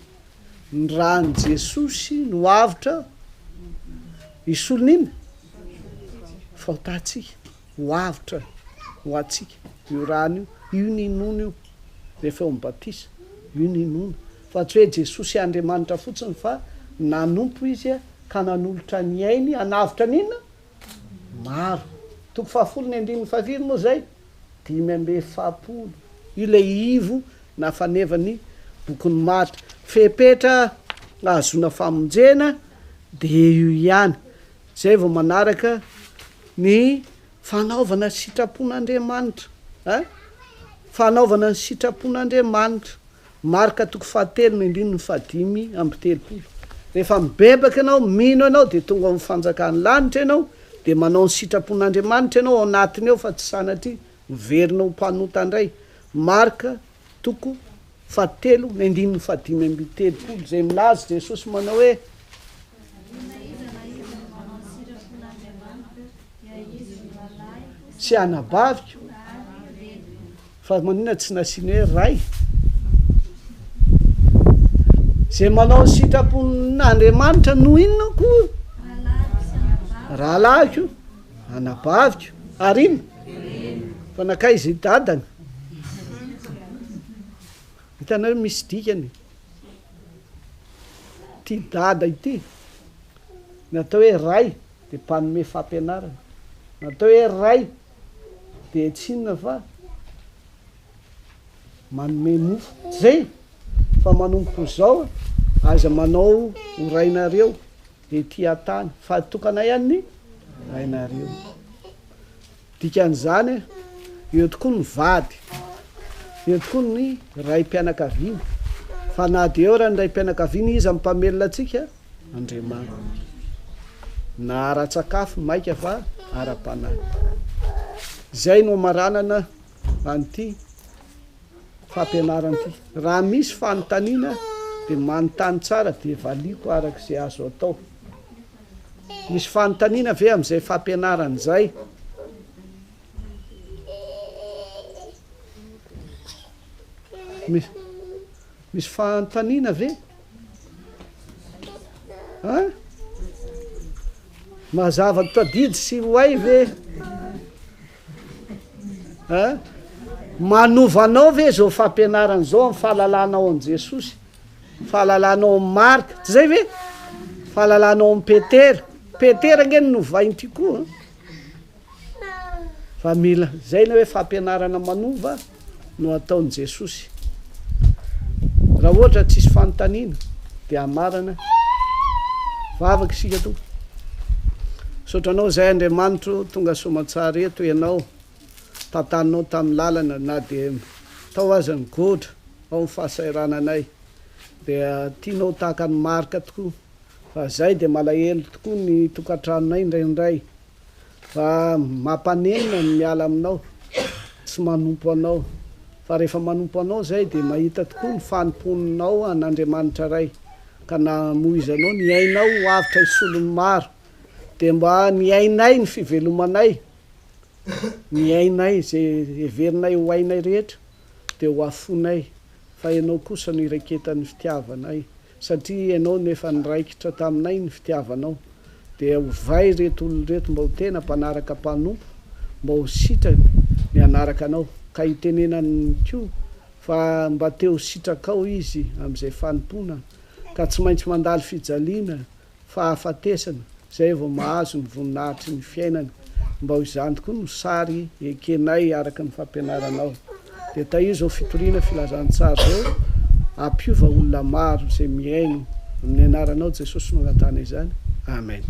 ny rany jesosy no avitra isolona ina fahotatsika ho avitra ho atsika io rano io ny inona io rehefa eo mibatisa io ny inona fa tsy hoe jesosy andriamanitra fotsiny fa nanompo izy a ka nanolotra ny ainy anavitra n'inona maro toko fahafolo ny andininy fahafiry moa zay 5:7 io le ivo na fanevany bokon'ny matra fepetra azona famonjena de io ihany zay vao manaraka ny fanaovana sitrapon'andriamanitra fanaovana ny sitrapon'andriamanitra marka toko 7:5 rehefa mibebaka ianao mino ianao de tonga mifanjakany lanitra ianao de manao ny sitrapon'andriamanitra ianao ao anatiny eo fa tsy sanatry miverinao mpanota indray marka toko 7:5 zay milaza jesosy manao hoe sy anabaviko fa manina tsy nasiny hoe ray zay manao sitrapon'andriamanitra no inona koa raha lahiko anabaviko arina fa nakay izy dadany hitanao hoe misy dikany ty dada ity natao hoe ray de mpanome fampianarana natao hoe ray de tsinona fa manome mofo zay fa manompo zao aza manao ho rainareo de ty atany fa tokana ihany ny rainareo dikan'izany eo tokoa ny vady eo tokoa ny ray mpianakaviana fa na de eo raha ny ray mpianakaviana izy ampamelona atsika andriamanitra na ara-tsakafo maika fa ara-panahy zay no maranana an'ity fampianarana ty raha misy fanontaniana de manontany tsara de valiko arak'izay azo atao misy fanontaniana ve am'izay fampianarana zay misy fanontaniana ve mazava tadidy sy hoay ve manovanao ve zao fampianarana zao amin'ny fahalalanao an' jesosy fahalalanao amin'ny marka tsy zay ve fahalalanao amin'ny petera ngeny novainy ty koa fa mila zay na hoe fampianarana manova no ataon'i jesosy raha ohatra tsisy fanontaniana de amarana vavaka isika to sotranao zay andriamanitro tonga somatsara eto ianao tantaninao tamin'ny lalana na de tao aza ny gotra ao ny fahasairananay de tianao tahaka ny marka tokoa fa zay de malahelo tokoa ny tokantranonay indraindray fa mampanenina ny miala aminao tsy manompo anao fa rehefa manompo anao zay de mahita tokoa ny fanomponinao an'andriamanitra ray ka namoizanao ny ainao ho avitra isolony maro de mba ny ainay ny fivelomanay ny ainay zay everinay ho ainay rehetra de ho afonay fa ianao kosa no iraketan'ny fitiavanay satria ianao nefa niraikitra taminay ny fitiavanao de hovay reto olo reto mba ho tena mpanaraka mpanompo mba ho sitrany ny anaraka anao ka hitenenany ko fa mba teo sitrakao izy am'izay fanompona ka tsy maintsy mandalo fijaliana fa hafatesana zay vao mahazo ny voninahitry ny fiainana mba ho izany tokoa no sary ekenay araka ny fampianaranao de ta io zao fitoriana filazantsara zao ampiova olona maro zay miaino amin'ny anaranao jesosy no anatana izany amen